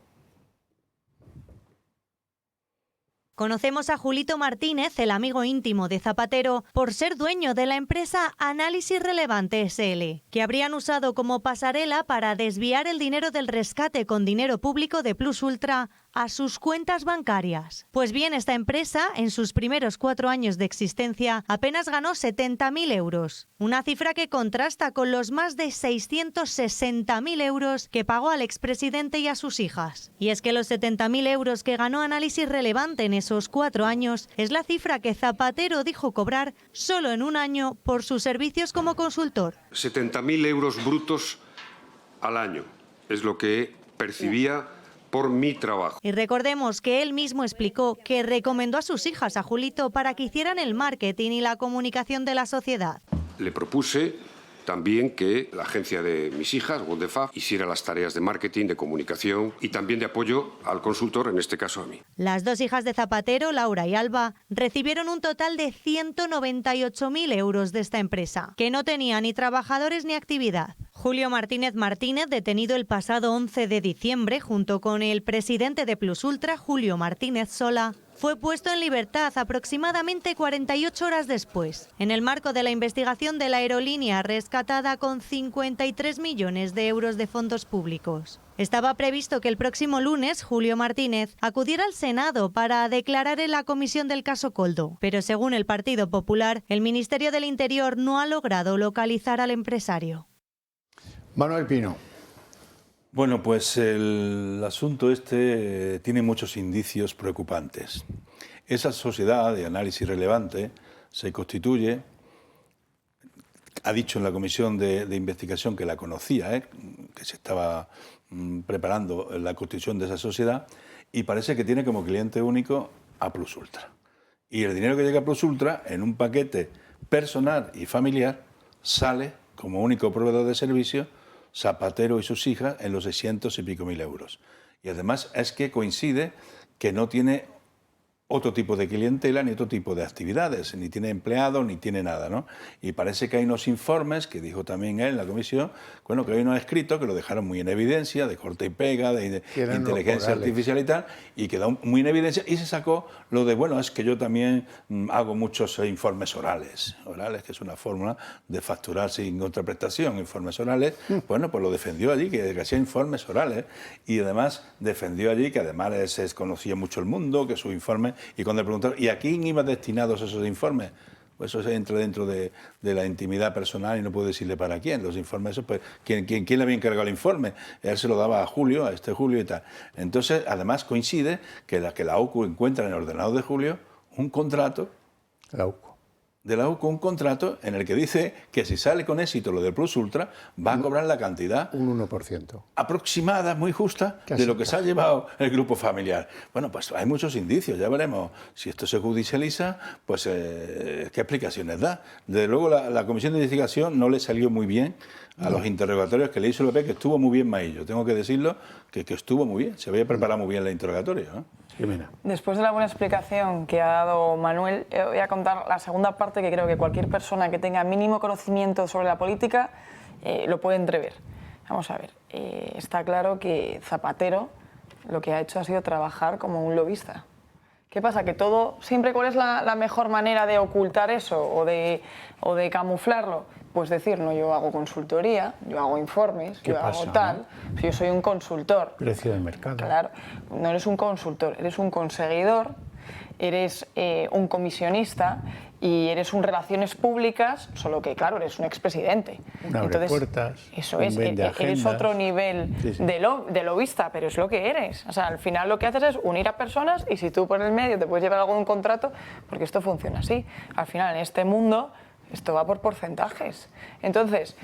Speaker 5: Conocemos a Julito Martínez, el amigo íntimo de Zapatero, por ser dueño de la empresa Análisis Relevante SL, que habrían usado como pasarela para desviar el dinero del rescate con dinero público de Plus Ultra a sus cuentas bancarias. Pues bien, esta empresa, en sus primeros 4 años de existencia, apenas ganó 70.000 euros, una cifra que contrasta con los más de 660.000 euros que pagó al expresidente y a sus hijas. Y es que los 70.000 euros que ganó Análisis Relevante en esos 4 años es la cifra que Zapatero dijo cobrar solo en un año por sus servicios como consultor.
Speaker 17: 70.000 euros brutos al año es lo que percibía por mi trabajo.
Speaker 5: Y recordemos que él mismo explicó que recomendó a sus hijas a Julito para que hicieran el marketing y la comunicación de la sociedad.
Speaker 17: Le propuse también que la agencia de mis hijas, Wondefab, hiciera las tareas de marketing, de comunicación y también de apoyo al consultor, en este caso a mí.
Speaker 5: Las dos hijas de Zapatero, Laura y Alba, recibieron un total de 198.000 euros de esta empresa, que no tenía ni trabajadores ni actividad. Julio Martínez Martínez, detenido el pasado 11 de diciembre, junto con el presidente de Plus Ultra, Julio Martínez Sola, fue puesto en libertad aproximadamente 48 horas después, en el marco de la investigación de la aerolínea rescatada con 53 millones de euros de fondos públicos. Estaba previsto que el próximo lunes Julio Martínez acudiera al Senado para declarar en la comisión del caso Koldo, pero según el Partido Popular, el Ministerio del Interior no ha logrado localizar al empresario.
Speaker 1: Manuel Pino.
Speaker 10: Bueno, pues el asunto este tiene muchos indicios preocupantes. Esa sociedad de análisis relevante se constituye, ha dicho en la comisión de investigación que la conocía, que se estaba preparando la constitución de esa sociedad, y parece que tiene como cliente único a Plus Ultra. Y el dinero que llega a Plus Ultra, en un paquete personal y familiar, sale como único proveedor de servicios Zapatero y sus hijas en los 600 y pico mil euros. Y además es que coincide que no tiene otro tipo de clientela ni otro tipo de actividades, ni tiene empleados ni tiene nada, ¿no? Y parece que hay unos informes, que dijo también él en la comisión, bueno, que hay unos escritos que lo dejaron muy en evidencia, de corte y pega, de inteligencia artificial y tal, y quedó muy en evidencia, y se sacó lo de, bueno, es que yo también hago muchos informes orales, que es una fórmula de facturar sin contraprestación, informes orales, bueno, pues lo defendió allí, que hacía informes orales, y además defendió allí que además es conocía mucho el mundo, que sus informes. Y cuando le preguntaron, ¿y a quién iban destinados esos informes? Pues eso entra dentro de la intimidad personal y no puedo decirle para quién. Los informes, esos, pues, ¿quién le había encargado el informe? Él se lo daba a Julio, a este Julio y tal. Entonces, además coincide que la OCU encuentra en el ordenador de Julio un contrato. De la UCO un contrato en el que dice que si sale con éxito lo del Plus Ultra, va a cobrar la cantidad
Speaker 1: un 1%
Speaker 10: aproximada, muy justa, de lo que se ha llevado el grupo familiar. Bueno, pues hay muchos indicios, ya veremos si esto se judicializa, pues qué explicaciones da. Desde luego la comisión de investigación no le salió muy bien a los interrogatorios que le hizo el PP, que estuvo muy bien Maillo, tengo que decirlo, que estuvo muy bien, se había preparado muy bien el interrogatorio, ¿no?
Speaker 6: Después de la buena explicación que ha dado Manuel, voy a contar la segunda parte que creo que cualquier persona que tenga mínimo conocimiento sobre la política lo puede entrever. Vamos a ver, está claro que Zapatero lo que ha hecho ha sido trabajar como un lobista. ¿Qué pasa? Que todo, siempre, ¿cuál es la mejor manera de ocultar eso o de camuflarlo? Pues decir, no, yo hago consultoría, yo hago informes, yo hago tal, yo soy un consultor.
Speaker 1: Precio de mercado.
Speaker 6: Claro, no eres un consultor, eres un conseguidor, eres un comisionista y eres un relaciones públicas, solo que, claro, eres un expresidente.
Speaker 1: Un abrepuertas,
Speaker 6: eso es, eres otro nivel de lobista, pero es lo que eres. O sea, al final lo que haces es unir a personas y si tú por el medio te puedes llevar algún contrato, porque esto funciona así. Al final, en este mundo, esto va por porcentajes. Entonces,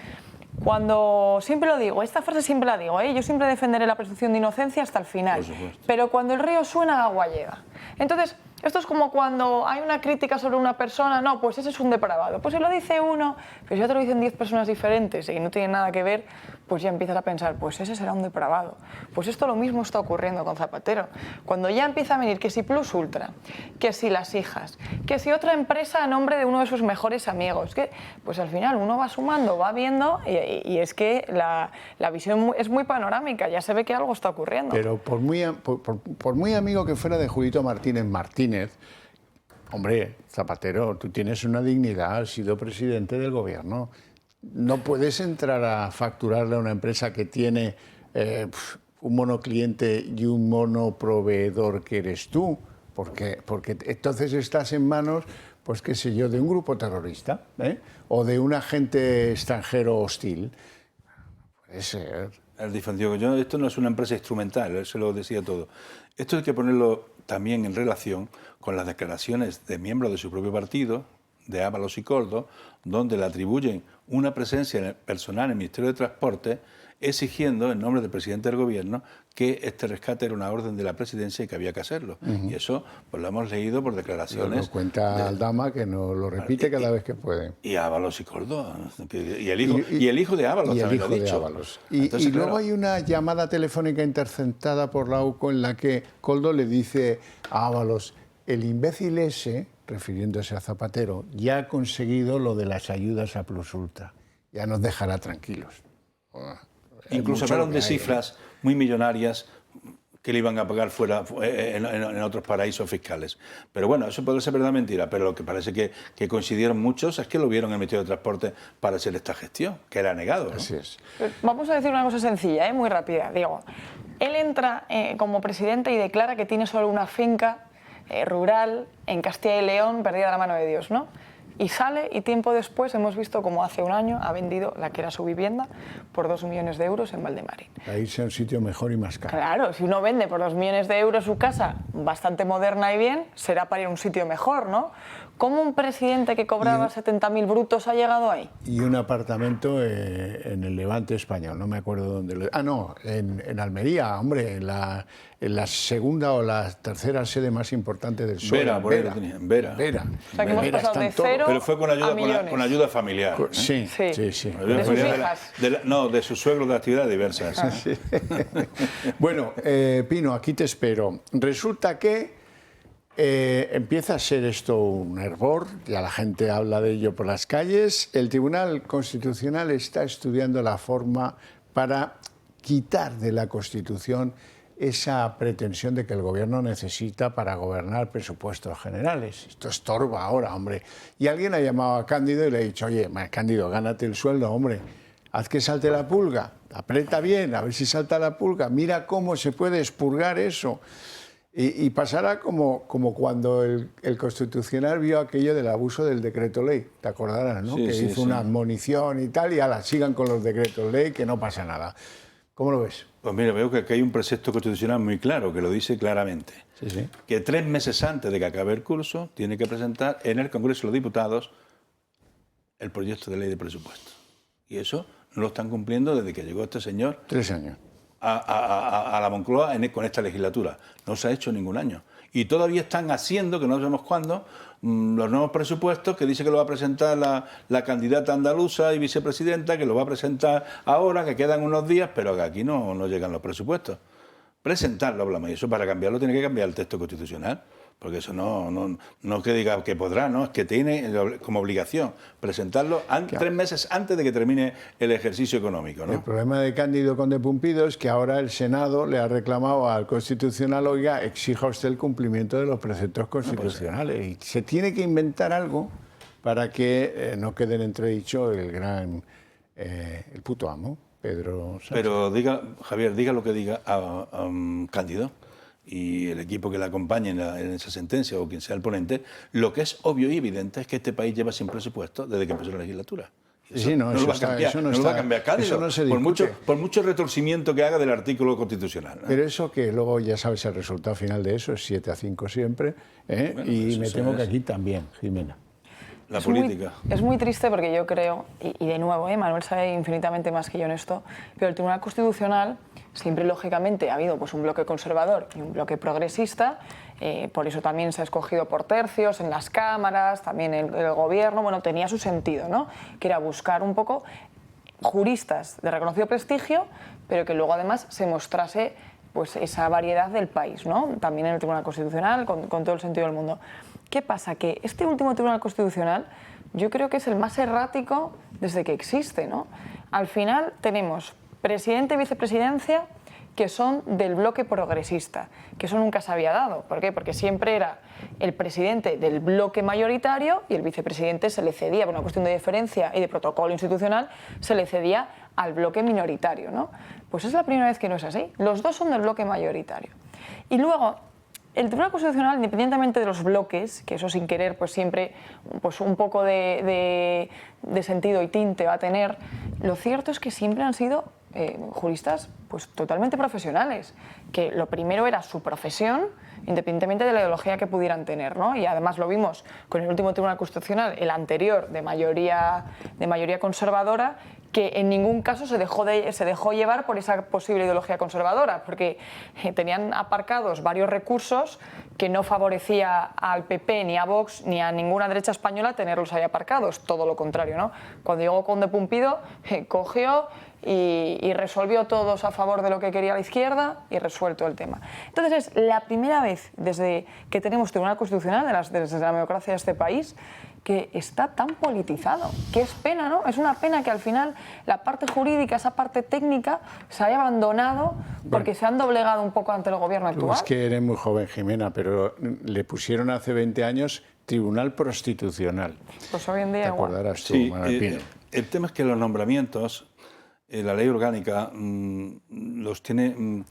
Speaker 6: cuando siempre lo digo, esta frase siempre la digo, yo siempre defenderé la presunción de inocencia hasta el final, pero cuando el río suena, agua llega. Entonces, esto es como cuando hay una crítica sobre una persona, no, pues ese es un depravado. Pues si lo dice uno, pero si otro lo dicen 10 personas diferentes y no tienen nada que ver, pues ya empiezas a pensar, pues ese será un depravado. Pues esto lo mismo está ocurriendo con Zapatero. Cuando ya empieza a venir que si Plus Ultra, que si las hijas, que si otra empresa a nombre de uno de sus mejores amigos, pues al final uno va sumando, va viendo y es que la visión es muy panorámica, ya se ve que algo está ocurriendo.
Speaker 1: Pero por muy amigo que fuera de Julito Martínez, hombre, Zapatero, tú tienes una dignidad, has sido presidente del gobierno. No puedes entrar a facturarle a una empresa que tiene un monocliente y un monoproveedor que eres tú, porque entonces estás en manos, pues qué sé yo, de un grupo terrorista, o de un agente extranjero hostil. Puede ser.
Speaker 10: Él defendió que esto no es una empresa instrumental, él se lo decía todo. Esto hay que ponerlo también en relación con las declaraciones de miembros de su propio partido, de Ábalos y Koldo, donde le atribuyen una presencia personal en el Ministerio de Transporte, exigiendo, en nombre del presidente del Gobierno, que este rescate era una orden de la Presidencia y que había que hacerlo. Y eso pues lo hemos leído por declaraciones.
Speaker 1: Lo cuenta Aldama, que nos lo repite cada vez que puede.
Speaker 10: Y Ábalos y Koldo, y el hijo de Ábalos también lo ha dicho.
Speaker 1: Y luego hay una llamada telefónica interceptada por la UCO en la que Koldo le dice a Ábalos: el imbécil ese, refiriéndose a Zapatero, ya ha conseguido lo de las ayudas a Plus Ultra. Ya nos dejará tranquilos.
Speaker 10: Incluso hablaron de cifras muy millonarias que le iban a pagar fuera en otros paraísos fiscales. Pero bueno, eso puede ser verdad o mentira, pero lo que parece que coincidieron muchos es que lo vieron en el Ministerio de Transporte para hacer esta gestión, que era negado, ¿no?
Speaker 1: Así es.
Speaker 6: Vamos a decir una cosa sencilla, muy rápida. Digo, él entra como presidente y declara que tiene solo una finca rural en Castilla y León, perdida de la mano de Dios, ¿no? Y sale, y tiempo después hemos visto como hace un año ha vendido la que era su vivienda por 2 millones de euros en Valdemarín.
Speaker 1: A irse a un sitio mejor y más caro.
Speaker 6: Claro, si uno vende por 2 millones de euros su casa, bastante moderna y bien, será para ir a un sitio mejor, ¿no? ¿Cómo un presidente que cobraba 70.000 brutos ha llegado ahí?
Speaker 1: Y un apartamento en el Levante español, no me acuerdo dónde. En Almería, hombre, en la segunda o la tercera sede más importante del PSOE.
Speaker 10: Vera.
Speaker 6: O sea, que hemos pasado de cero
Speaker 10: pero fue con ayuda familiar.
Speaker 1: Sí.
Speaker 6: ¿De sus hijas?
Speaker 10: De sus suegros de actividades diversas.
Speaker 1: Sí. Bueno, Pino, aquí te espero. Resulta que empieza a ser esto un hervor, ya la gente habla de ello por las calles. El Tribunal Constitucional está estudiando la forma para quitar de la Constitución esa pretensión de que el Gobierno necesita para gobernar presupuestos generales. Esto estorba ahora, hombre. Y alguien ha llamado a Cándido y le ha dicho: oye, Cándido, gánate el sueldo, hombre. Haz que salte la pulga, aprieta bien, a ver si salta la pulga. Mira cómo se puede expurgar eso. Y pasará como cuando el Constitucional vio aquello del abuso del decreto ley, te acordarás, ¿no? Que hizo una admonición y tal, y ala, sigan con los decretos ley, que no pasa nada. ¿Cómo lo ves?
Speaker 10: Pues mira, veo que aquí hay un precepto constitucional muy claro, que lo dice claramente. Que 3 meses antes de que acabe el curso, tiene que presentar en el Congreso de los Diputados el proyecto de ley de presupuesto. Y eso no lo están cumpliendo desde que llegó este señor.
Speaker 1: 3 años.
Speaker 10: A la Moncloa con esta legislatura. No se ha hecho ningún año. Y todavía están haciendo, que no sabemos cuándo, los nuevos presupuestos, que dice que lo va a presentar la candidata andaluza y vicepresidenta, que lo va a presentar ahora, que quedan unos días, pero que aquí no llegan los presupuestos. Presentarlo, hablamos, y eso para cambiarlo tiene que cambiar el texto constitucional. Porque eso no que diga que podrá, no, es que tiene como obligación presentarlo 3 meses antes de que termine el ejercicio económico, ¿no?
Speaker 1: El problema de Cándido Conde Pumpido es que ahora el Senado le ha reclamado al Constitucional: oiga, exija usted el cumplimiento de los preceptos constitucionales. Y se tiene que inventar algo para que no quede en entredicho el puto amo, Pedro Sánchez.
Speaker 10: Pero Javier, diga lo que diga a Cándido y el equipo que le acompañe en esa sentencia, o quien sea el ponente, lo que es obvio y evidente es que este país lleva sin presupuesto desde que empezó la legislatura. Eso no lo va a cambiar Cándido, por mucho retorcimiento que haga del artículo constitucional, ¿no?
Speaker 1: Pero eso, que luego ya sabes el resultado final de eso, es 7-5 siempre, bueno, y me temo que aquí también, Jimena.
Speaker 10: La política.
Speaker 6: Es muy triste porque yo creo, y de nuevo, Manuel sabe infinitamente más que yo en esto, pero el Tribunal Constitucional siempre, lógicamente, ha habido pues un bloque conservador y un bloque progresista, por eso también se ha escogido por tercios en las cámaras, también el gobierno, bueno, tenía su sentido, ¿no? Que era buscar un poco juristas de reconocido prestigio, pero que luego además se mostrase pues esa variedad del país, ¿no? También en el Tribunal Constitucional, con todo el sentido del mundo. ¿Qué pasa? Que este último Tribunal Constitucional yo creo que es el más errático desde que existe, ¿no? Al final tenemos presidente y vicepresidencia que son del bloque progresista, que eso nunca se había dado. ¿Por qué? Porque siempre era el presidente del bloque mayoritario y el vicepresidente se le cedía, por una cuestión de deferencia y de protocolo institucional, se le cedía al bloque minoritario, ¿no? Pues es la primera vez que no es así. Los dos son del bloque mayoritario. Y luego, el Tribunal Constitucional, independientemente de los bloques, que eso sin querer pues siempre pues un poco de sentido y tinte va a tener, lo cierto es que siempre han sido juristas pues totalmente profesionales, que lo primero era su profesión, independientemente de la ideología que pudieran tener, ¿no? Y además lo vimos con el último Tribunal Constitucional, el anterior de mayoría conservadora, que en ningún caso se dejó llevar por esa posible ideología conservadora, porque tenían aparcados varios recursos que no favorecía al PP ni a Vox ni a ninguna derecha española tenerlos ahí aparcados, todo lo contrario, ¿no? Cuando llegó Conde Pumpido, cogió y resolvió todos a favor de lo que quería la izquierda y resuelto el tema. Entonces es la primera vez desde que tenemos Tribunal Constitucional, desde la democracia de este país, que está tan politizado, que es pena, ¿no? Es una pena que al final la parte jurídica, esa parte técnica, se haya abandonado porque se han doblegado un poco ante el gobierno actual.
Speaker 1: Es que eres muy joven, Jimena, pero le pusieron hace 20 años Tribunal Constitucional.
Speaker 6: Pues hoy en día
Speaker 1: ¿Te acordarás tú,
Speaker 10: sí,
Speaker 1: Manuel Pino?
Speaker 10: El tema es que los nombramientos, la ley orgánica los tiene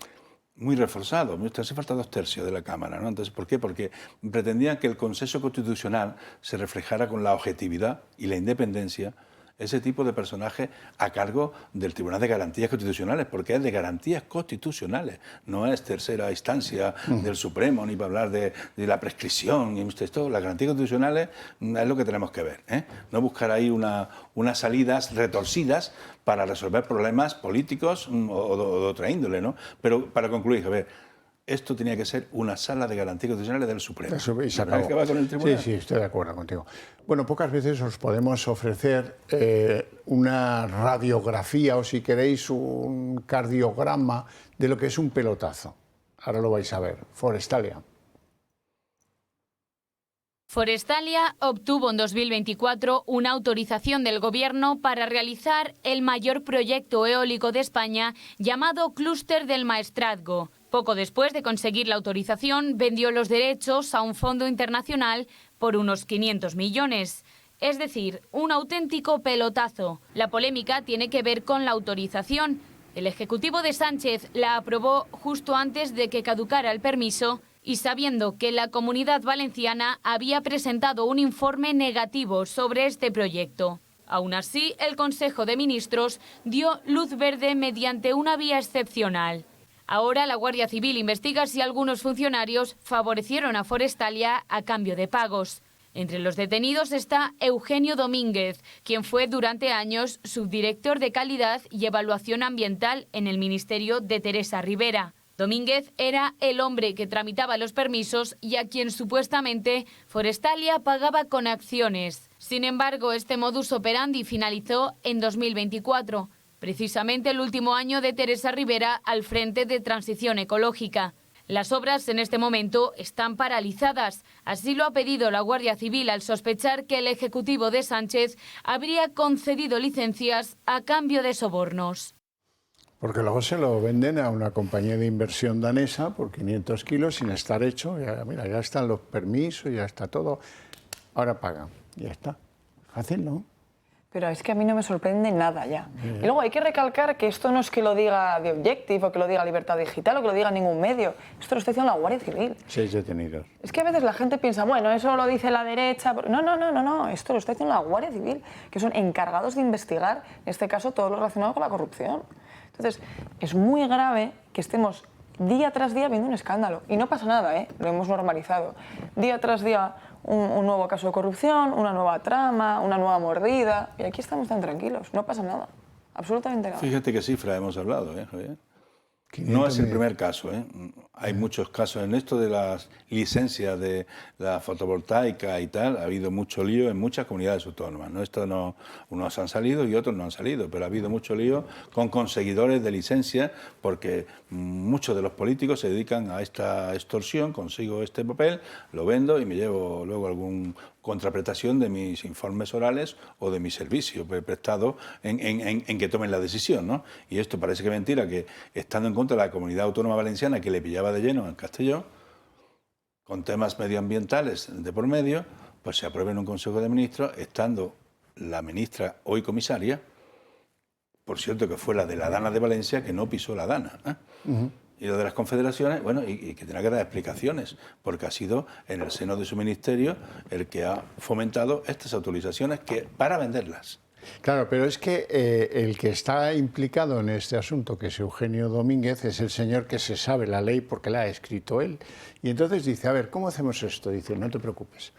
Speaker 10: muy reforzados. Hace falta 2/3 de la Cámara, ¿no? Entonces, ¿por qué? Porque pretendían que el consenso constitucional se reflejara con la objetividad y la independencia, ese tipo de personaje a cargo del Tribunal de Garantías Constitucionales, porque es de garantías constitucionales, no es tercera instancia del Supremo, ni para hablar de la prescripción. Esto, las garantías constitucionales es lo que tenemos que ver, ¿eh? No buscar ahí unas salidas retorcidas para resolver problemas políticos o de otra índole, ¿no? Pero para concluir, a ver, esto tenía que ser una sala de garantías constitucionales del Supremo.
Speaker 1: Y se acabó.
Speaker 10: ¿Que va con el tribunal?
Speaker 1: Sí, estoy de acuerdo contigo. Bueno, pocas veces os podemos ofrecer una radiografía o, si queréis, un cardiograma de lo que es un pelotazo. Ahora lo vais a ver. Forestalia.
Speaker 15: Forestalia obtuvo en 2024 una autorización del Gobierno para realizar el mayor proyecto eólico de España, llamado Clúster del Maestrazgo. Poco después de conseguir la autorización, vendió los derechos a un fondo internacional por unos 500 millones. Es decir, un auténtico pelotazo. La polémica tiene que ver con la autorización. El Ejecutivo de Sánchez la aprobó justo antes de que caducara el permiso y sabiendo que la Comunidad Valenciana había presentado un informe negativo sobre este proyecto. Aún así, el Consejo de Ministros dio luz verde mediante una vía excepcional. Ahora la Guardia Civil investiga si algunos funcionarios favorecieron a Forestalia a cambio de pagos. Entre los detenidos está Eugenio Domínguez, quien fue durante años subdirector de Calidad y Evaluación Ambiental en el Ministerio de Teresa Rivera. Domínguez era el hombre que tramitaba los permisos y a quien supuestamente Forestalia pagaba con acciones. Sin embargo, este modus operandi finalizó en 2024. Precisamente el último año de Teresa Rivera al frente de Transición Ecológica. Las obras en este momento están paralizadas. Así lo ha pedido la Guardia Civil al sospechar que el Ejecutivo de Sánchez habría concedido licencias a cambio de sobornos.
Speaker 1: Porque luego se lo venden a una compañía de inversión danesa por 500 kilos sin estar hecho. Mira, ya están los permisos, ya está todo. Ahora pagan, ya está. Fácil, ¿no?
Speaker 6: Pero es que a mí no me sorprende nada ya. Y luego hay que recalcar que esto no es que lo diga The Objective o que lo diga Libertad Digital o que lo diga ningún medio. Esto lo está diciendo la Guardia Civil.
Speaker 1: 6 detenidos.
Speaker 6: Es que a veces la gente piensa, bueno, eso lo dice la derecha. No. Esto lo está diciendo la Guardia Civil, que son encargados de investigar, en este caso, todo lo relacionado con la corrupción. Entonces, es muy grave que estemos día tras día viendo un escándalo. Y no pasa nada, ¿eh? Lo hemos normalizado. Día tras día un nuevo caso de corrupción, una nueva trama, una nueva mordida. Y aquí estamos tan tranquilos, no pasa nada. Absolutamente nada.
Speaker 10: Fíjate qué cifra hemos hablado, Javier. No es el primer caso, ¿eh? Hay muchos casos en esto de las licencias de la fotovoltaica y tal. Ha habido mucho lío en muchas comunidades autónomas, ¿no? Esto no, unos han salido y otros no han salido, pero ha habido mucho lío con conseguidores de licencias porque muchos de los políticos se dedican a esta extorsión. Consigo este papel, lo vendo y me llevo luego algún contraprestación de mis informes orales o de mi servicio prestado en que tomen la decisión, ¿no? Y esto parece que es mentira, que estando en contra de la Comunidad Autónoma Valenciana, que le pillaba de lleno en Castellón, con temas medioambientales de por medio, pues se aprueba en un Consejo de Ministros, estando la ministra hoy comisaria, por cierto que fue la de la Dana de Valencia, que no pisó la Dana, ¿eh? Y lo de las confederaciones, bueno, y que tendrá que dar explicaciones, porque ha sido en el seno de su ministerio el que ha fomentado estas autorizaciones para venderlas.
Speaker 1: Claro, pero es que el que está implicado en este asunto, que es Eugenio Domínguez, es el señor que se sabe la ley porque la ha escrito él. Y entonces dice, a ver, ¿cómo hacemos esto? Dice, no te preocupes.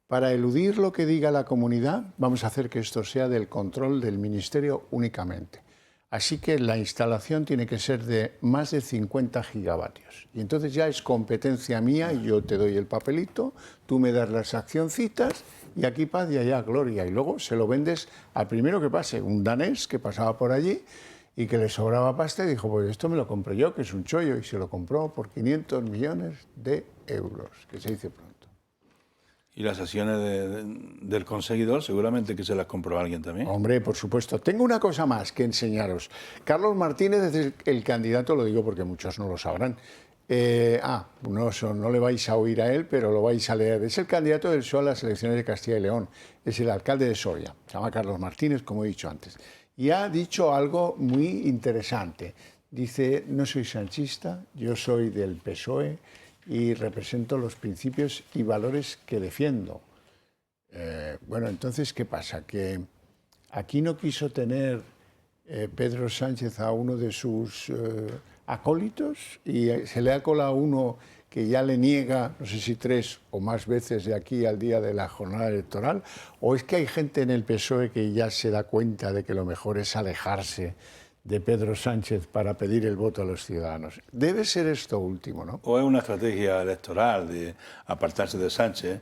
Speaker 1: Para eludir lo que diga la comunidad, vamos a hacer que esto sea del control del Ministerio únicamente. Así que la instalación tiene que ser de más de 50 gigavatios. Y entonces ya es competencia mía, yo te doy el papelito, tú me das las accioncitas y aquí paz y allá gloria. Y luego se lo vendes al primero que pase, un danés que pasaba por allí y que le sobraba pasta y dijo, pues esto me lo compro yo, que es un chollo, y se lo compró por 500 millones de euros, que se dice pronto.
Speaker 10: Y las acciones del conseguidor seguramente que se las compró alguien también.
Speaker 1: Hombre, por supuesto. Tengo una cosa más que enseñaros. Carlos Martínez es el candidato, lo digo porque muchos no lo sabrán. No le vais a oír a él, pero lo vais a leer. Es el candidato del PSOE a las elecciones de Castilla y León. Es el alcalde de Soria. Se llama Carlos Martínez, como he dicho antes. Y ha dicho algo muy interesante. Dice, no soy sanchista, yo soy del PSOE y represento los principios y valores que defiendo. Bueno, entonces, ¿qué pasa? Que aquí no quiso tener Pedro Sánchez a uno de sus acólitos y se le ha colado uno que ya le niega, no sé si 3 o más veces de aquí al día de la jornada electoral, o es que hay gente en el PSOE que ya se da cuenta de que lo mejor es alejarse de Pedro Sánchez para pedir el voto a los ciudadanos. Debe ser esto último, ¿no?
Speaker 10: O es una estrategia electoral de apartarse de Sánchez.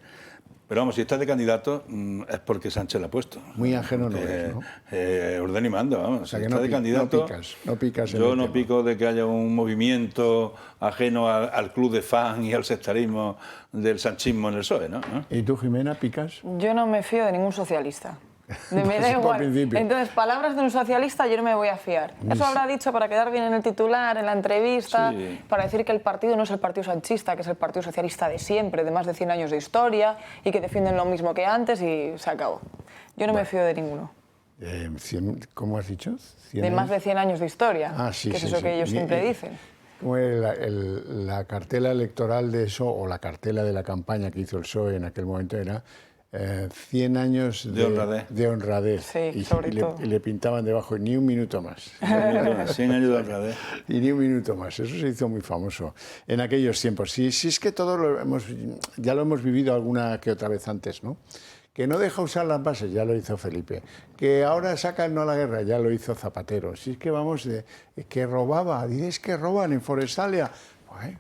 Speaker 10: Pero vamos, si está de candidato es porque Sánchez lo ha puesto.
Speaker 1: Muy ajeno no es, ¿no?
Speaker 10: Orden y mando, vamos.
Speaker 1: O sea,
Speaker 10: si
Speaker 1: que
Speaker 10: está de candidato,
Speaker 1: no picas
Speaker 10: yo no pico de que haya un movimiento ajeno al club de fans y al sectarismo del sanchismo en el PSOE, ¿no?
Speaker 1: ¿Y tú, Jimena, picas?
Speaker 6: Yo no me fío de ningún socialista. Me da igual. Entonces, palabras de un socialista yo no me voy a fiar. Eso habrá dicho para quedar bien en el titular, en la entrevista, sí, para decir que el partido no es el partido sanchista, que es el partido socialista de siempre, de más de 100 años de historia y que defienden lo mismo que antes y se acabó. Yo no me fío de ninguno.
Speaker 1: ¿Cómo has dicho?
Speaker 6: De más de 100 años de historia,
Speaker 1: sí,
Speaker 6: que es
Speaker 1: sí,
Speaker 6: eso
Speaker 1: sí.
Speaker 6: que ellos siempre dicen.
Speaker 1: Como la cartela electoral de eso, o la cartela de la campaña que hizo el PSOE en aquel momento era 100 años de honradez.
Speaker 6: Sí, sobre todo.
Speaker 1: Y le pintaban debajo ni un minuto más.
Speaker 10: 100 años de honradez.
Speaker 1: Y ni un minuto más. Eso se hizo muy famoso en aquellos tiempos. Sí, es que todo ya lo hemos vivido alguna que otra vez antes, ¿no? Que no deja usar las bases, ya lo hizo Felipe. Que ahora saca el no a la guerra, ya lo hizo Zapatero. Si es que vamos, que robaba, dices que roban en Forestalia. Bueno,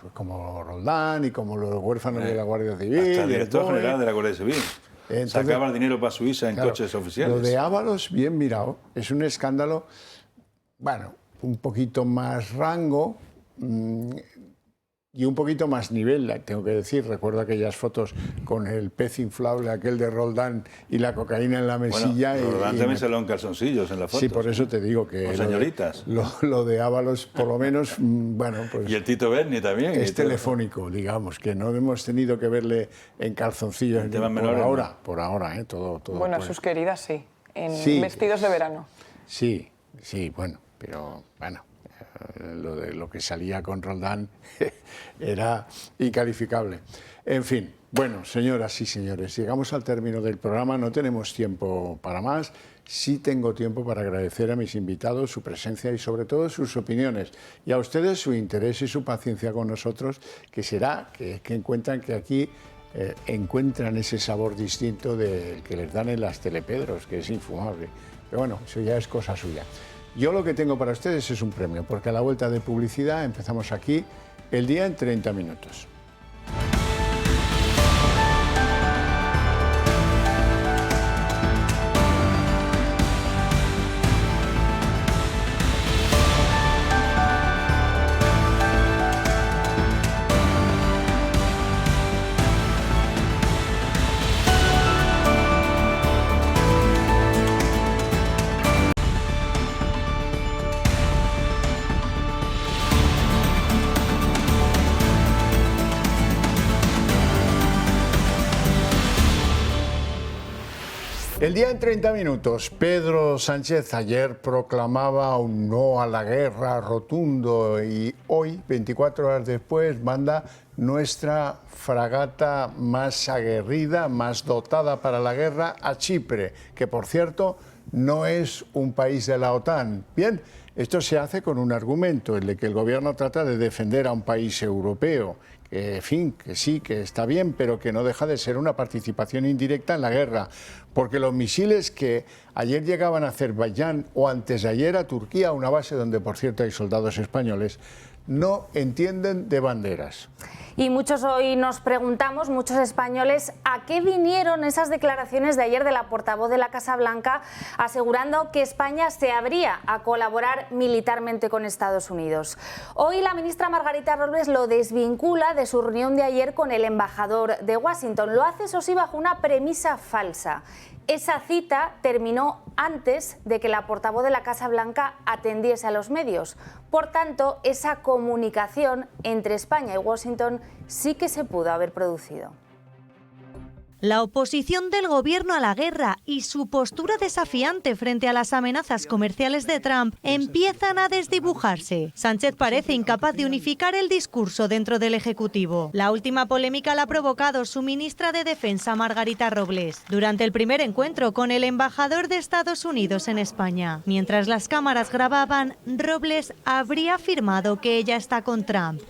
Speaker 1: pues como Roldán y como los huérfanos de la Guardia Civil.
Speaker 10: Hasta el director general de la Guardia Civil. Entonces, sacaba el dinero para Suiza en coches oficiales.
Speaker 1: Lo de Ábalos, bien mirado, es un escándalo, bueno, un poquito más rango y un poquito más nivel, tengo que decir. Recuerdo aquellas fotos con el pez inflable, aquel de Roldán y la cocaína en la mesilla.
Speaker 10: Bueno, Roldán también se lo en calzoncillos en la foto.
Speaker 1: Sí, por eso te digo que...
Speaker 10: Con señoritas.
Speaker 1: Lo de Ábalos, por lo menos, bueno, pues...
Speaker 10: Y el Tito Berni también.
Speaker 1: Es telefónico, digamos, que no hemos tenido que verle en calzoncillos por ahora, todo.
Speaker 6: Bueno, a sus queridas sí, en vestidos de verano.
Speaker 1: Sí, bueno, pero bueno... Lo que salía con Roldán era incalificable. En fin, bueno, señoras y señores, llegamos al término del programa, no tenemos tiempo para más. Sí tengo tiempo para agradecer a mis invitados su presencia y sobre todo sus opiniones, y a ustedes su interés y su paciencia con nosotros, que será que encuentran que aquí encuentran ese sabor distinto del que les dan en las telepedros, que es infumable. Pero bueno, eso ya es cosa suya. Yo lo que tengo para ustedes es un premio, porque a la vuelta de publicidad empezamos aquí el día en 30 minutos. El día en 30 minutos. Pedro Sánchez ayer proclamaba un no a la guerra rotundo y hoy, 24 horas después, manda nuestra fragata más aguerrida, más dotada para la guerra, a Chipre, que por cierto no es un país de la OTAN. Bien, esto se hace con un argumento, el de que el gobierno trata de defender a un país europeo, que, en fin, que sí, que está bien, pero que no deja de ser una participación indirecta en la guerra, porque los misiles que ayer llegaban a Azerbaiyán o antes de ayer a Turquía, una base donde por cierto hay soldados españoles, no entienden de banderas.
Speaker 18: Y muchos hoy nos preguntamos, muchos españoles, ¿a qué vinieron esas declaraciones de ayer de la portavoz de la Casa Blanca asegurando que España se abría a colaborar militarmente con Estados Unidos? Hoy la ministra Margarita Robles lo desvincula de su reunión de ayer con el embajador de Washington. Lo hace, eso sí, bajo una premisa falsa. Esa cita terminó antes de que la portavoz de la Casa Blanca atendiese a los medios. Por tanto, esa comunicación entre España y Washington sí que se pudo haber producido.
Speaker 5: La oposición del gobierno a la guerra y su postura desafiante frente a las amenazas comerciales de Trump empiezan a desdibujarse. Sánchez parece incapaz de unificar el discurso dentro del Ejecutivo. La última polémica la ha provocado su ministra de Defensa, Margarita Robles, durante el primer encuentro con el embajador de Estados Unidos en España. Mientras las cámaras grababan, Robles habría afirmado que ella está con Trump.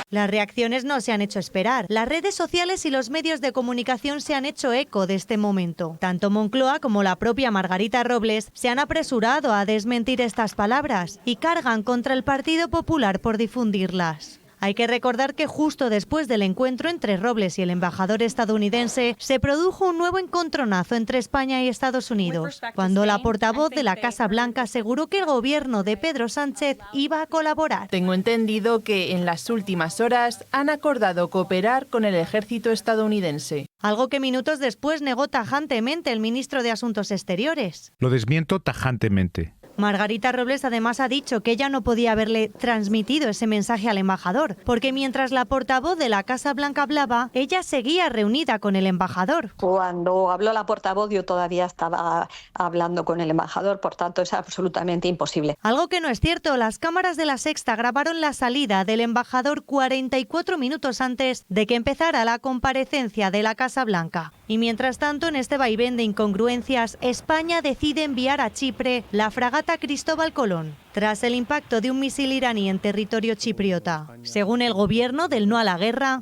Speaker 5: Las reacciones no se han hecho esperar. Las redes sociales y los medios de comunicación se han hecho eco de este momento. Tanto Moncloa como la propia Margarita Robles se han apresurado a desmentir estas palabras y cargan contra el Partido Popular por difundirlas. Hay que recordar que justo después del encuentro entre Robles y el embajador estadounidense se produjo un nuevo encontronazo entre España y Estados Unidos, cuando la portavoz de la Casa Blanca aseguró que el gobierno de Pedro Sánchez iba a colaborar.
Speaker 7: Tengo entendido que en las últimas horas han acordado cooperar con el ejército estadounidense.
Speaker 5: Algo que minutos después negó tajantemente el ministro de Asuntos Exteriores.
Speaker 8: Lo desmiento tajantemente.
Speaker 5: Margarita Robles además ha dicho que ella no podía haberle transmitido ese mensaje al embajador, porque mientras la portavoz de la Casa Blanca hablaba, ella seguía reunida con el embajador.
Speaker 9: Cuando habló la portavoz yo todavía estaba hablando con el embajador, por tanto es absolutamente imposible.
Speaker 5: Algo que no es cierto, las cámaras de La Sexta grabaron la salida del embajador 44 minutos antes de que empezara la comparecencia de la Casa Blanca. Y mientras tanto, en este vaivén de incongruencias, España decide enviar a Chipre la fragata Cristóbal Colón, tras el impacto de un misil iraní en territorio chipriota. Según el gobierno del no a la guerra,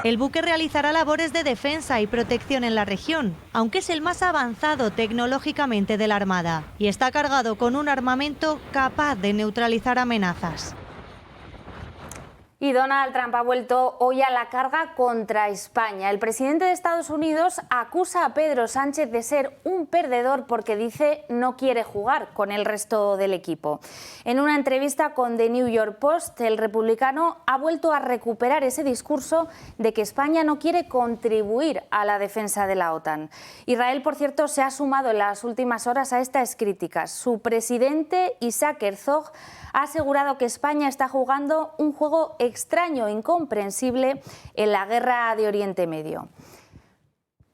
Speaker 5: el buque realizará labores de defensa y protección en la región, aunque es el más avanzado tecnológicamente de la Armada y está cargado con un armamento capaz de neutralizar amenazas.
Speaker 18: Y Donald Trump ha vuelto hoy a la carga contra España. El presidente de Estados Unidos acusa a Pedro Sánchez de ser un perdedor porque dice no quiere jugar con el resto del equipo. En una entrevista con The New York Post, el republicano ha vuelto a recuperar ese discurso de que España no quiere contribuir a la defensa de la OTAN. Israel, por cierto, se ha sumado en las últimas horas a estas críticas. Su presidente, Isaac Herzog, ha asegurado que España está jugando un juego extraño e incomprensible en la guerra de Oriente Medio.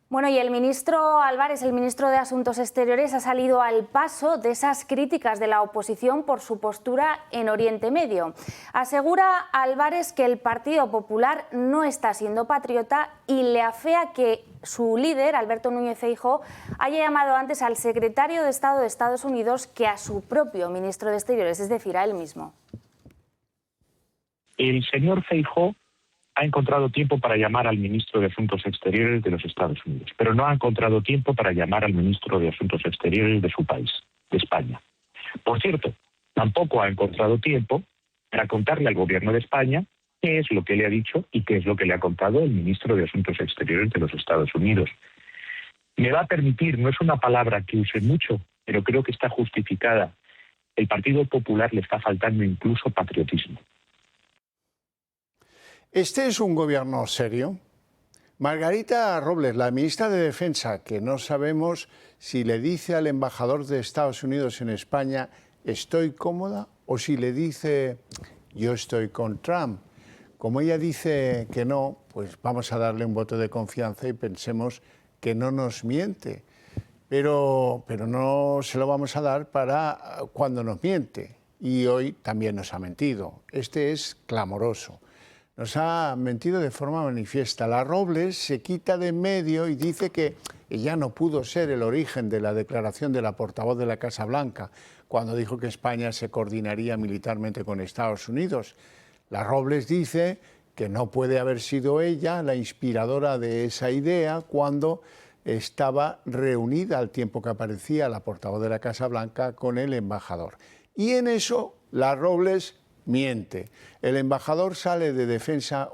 Speaker 18: Bueno, y el ministro Álvarez, el ministro de Asuntos Exteriores, ha salido al paso de esas críticas de la oposición por su postura en Oriente Medio. Asegura Álvarez que el Partido Popular no está siendo patriota y le afea que su líder, Alberto Núñez Feijóo, haya llamado antes al secretario de Estado de Estados Unidos que a su propio ministro de Exteriores, es decir, a él mismo.
Speaker 11: El señor Feijóo ha encontrado tiempo para llamar al ministro de Asuntos Exteriores de los Estados Unidos, pero no ha encontrado tiempo para llamar al ministro de Asuntos Exteriores de su país, de España. Por cierto, tampoco ha encontrado tiempo para contarle al gobierno de España qué es lo que le ha dicho y qué es lo que le ha contado el ministro de Asuntos Exteriores de los Estados Unidos. Me va a permitir, no es una palabra que use mucho, pero creo que está justificada. El Partido Popular le está faltando incluso patriotismo.
Speaker 1: ¿Este es un gobierno serio? Margarita Robles, la ministra de Defensa, que no sabemos si le dice al embajador de Estados Unidos en España estoy cómoda o si le dice yo estoy con Trump. Como ella dice que no, pues vamos a darle un voto de confianza y pensemos que no nos miente. Pero no se lo vamos a dar para cuando nos miente. y hoy también nos ha mentido. Este es clamoroso. Nos ha mentido de forma manifiesta. La Robles se quita de en medio y dice que ella no pudo ser el origen de la declaración de la portavoz de la Casa Blanca cuando dijo que España se coordinaría militarmente con Estados Unidos. La Robles dice que no puede haber sido ella la inspiradora de esa idea cuando estaba reunida al tiempo que aparecía la portavoz de la Casa Blanca con el embajador. Y en eso la Robles miente. El embajador sale de defensa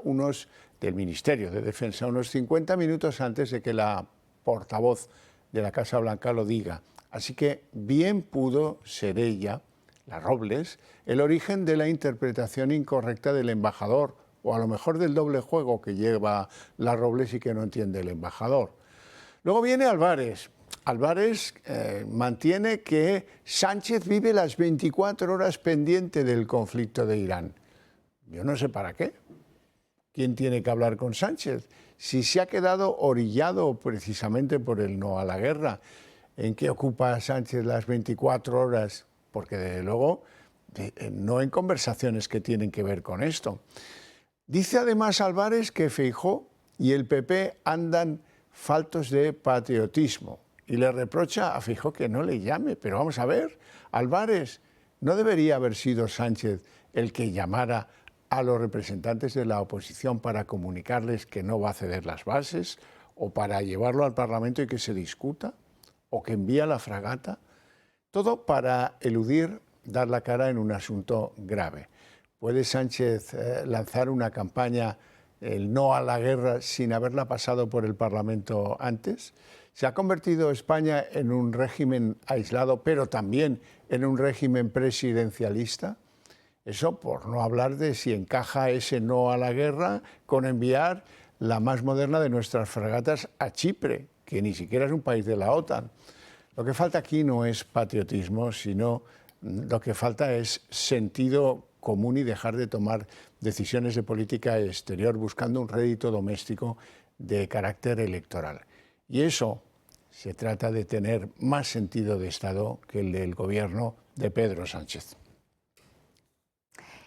Speaker 1: del Ministerio de Defensa unos 50 minutos antes de que la portavoz de la Casa Blanca lo diga. Así que bien pudo ser ella, la Robles, el origen de la interpretación incorrecta del embajador, o a lo mejor del doble juego que lleva la Robles y que no entiende el embajador. Luego viene Álvarez. Álvarez mantiene que Sánchez vive las 24 horas pendiente del conflicto de Irán. Yo no sé para qué. ¿Quién tiene que hablar con Sánchez? Si se ha quedado orillado precisamente por el no a la guerra, ¿en qué ocupa Sánchez las 24 horas? Porque desde luego no en conversaciones que tienen que ver con esto. Dice además Álvarez que Feijóo y el PP andan faltos de patriotismo y le reprocha a Feijóo que no le llame. Pero vamos a ver, Álvarez, ¿no debería haber sido Sánchez el que llamara a los representantes de la oposición para comunicarles que no va a ceder las bases, o para llevarlo al Parlamento y que se discuta, o que envía la fragata? Todo para eludir dar la cara en un asunto grave. ¿Puede Sánchez lanzar una campaña, el no a la guerra, sin haberla pasado por el Parlamento antes? ¿Se ha convertido España en un régimen aislado, pero también en un régimen presidencialista? Eso por no hablar de si encaja ese no a la guerra con enviar la más moderna de nuestras fragatas a Chipre, que ni siquiera es un país de la OTAN. Lo que falta aquí no es patriotismo, sino lo que falta es sentido común y dejar de tomar decisiones de política exterior buscando un rédito doméstico de carácter electoral. Y eso se trata de tener más sentido de Estado que el del gobierno de Pedro Sánchez.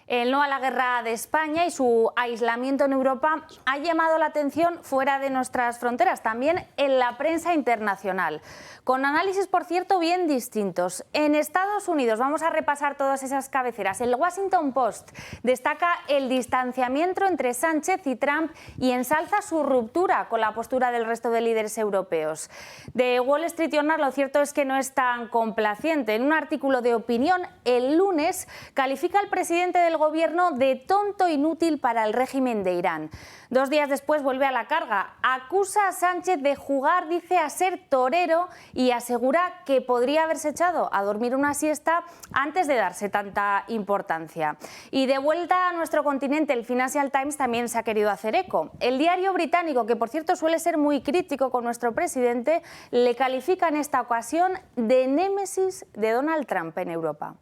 Speaker 18: El no a la guerra de España y su aislamiento en Europa ha llamado la atención fuera de nuestras fronteras, también en la prensa internacional, con análisis, por cierto, bien distintos. En Estados Unidos, vamos a repasar todas esas cabeceras. El Washington Post destaca el distanciamiento entre Sánchez y Trump y ensalza su ruptura con la postura del resto de líderes europeos. The Wall Street Journal, lo cierto es que no es tan complaciente. En un artículo de opinión, el lunes, califica al presidente del gobierno de tonto inútil para el régimen de Irán. 2 días después vuelve a la carga. Acusa a Sánchez de jugar, dice, a ser torero y asegura que podría haberse echado a dormir una siesta antes de darse tanta importancia. Y de vuelta a nuestro continente, el Financial Times también se ha querido hacer eco. El diario británico, que por cierto suele ser muy crítico con nuestro presidente, le califica en esta ocasión de némesis de Donald Trump en Europa.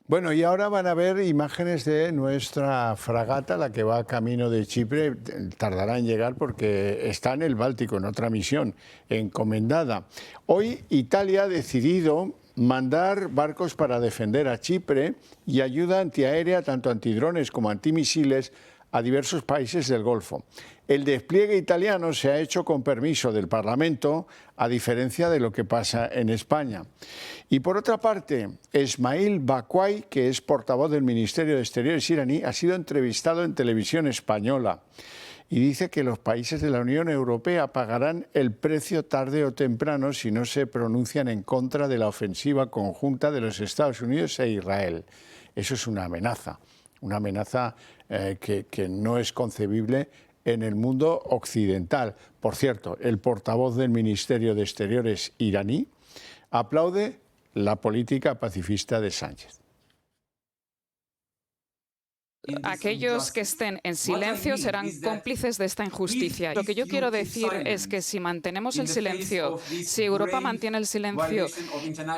Speaker 1: Bueno, y ahora van a ver imágenes de nuestra fragata, la que va camino de Chipre. Tardará en llegar porque está en el Báltico, en otra misión encomendada. Hoy Italia ha decidido mandar barcos para defender a Chipre y ayuda antiaérea, tanto antidrones como antimisiles, a diversos países del Golfo. El despliegue italiano se ha hecho con permiso del Parlamento, a diferencia de lo que pasa en España. Y por otra parte, Esmail Bakwai, que es portavoz del Ministerio de Exteriores iraní, ha sido entrevistado en televisión española y dice que los países de la Unión Europea pagarán el precio tarde o temprano si no se pronuncian en contra de la ofensiva conjunta de los Estados Unidos e Israel. Eso es una amenaza que no es concebible en el mundo occidental. Por cierto, el portavoz del Ministerio de Exteriores iraní aplaude la política pacifista de Sánchez.
Speaker 19: Aquellos que estén en silencio serán cómplices de esta injusticia. Lo que yo quiero decir es que si mantenemos el silencio, si Europa mantiene el silencio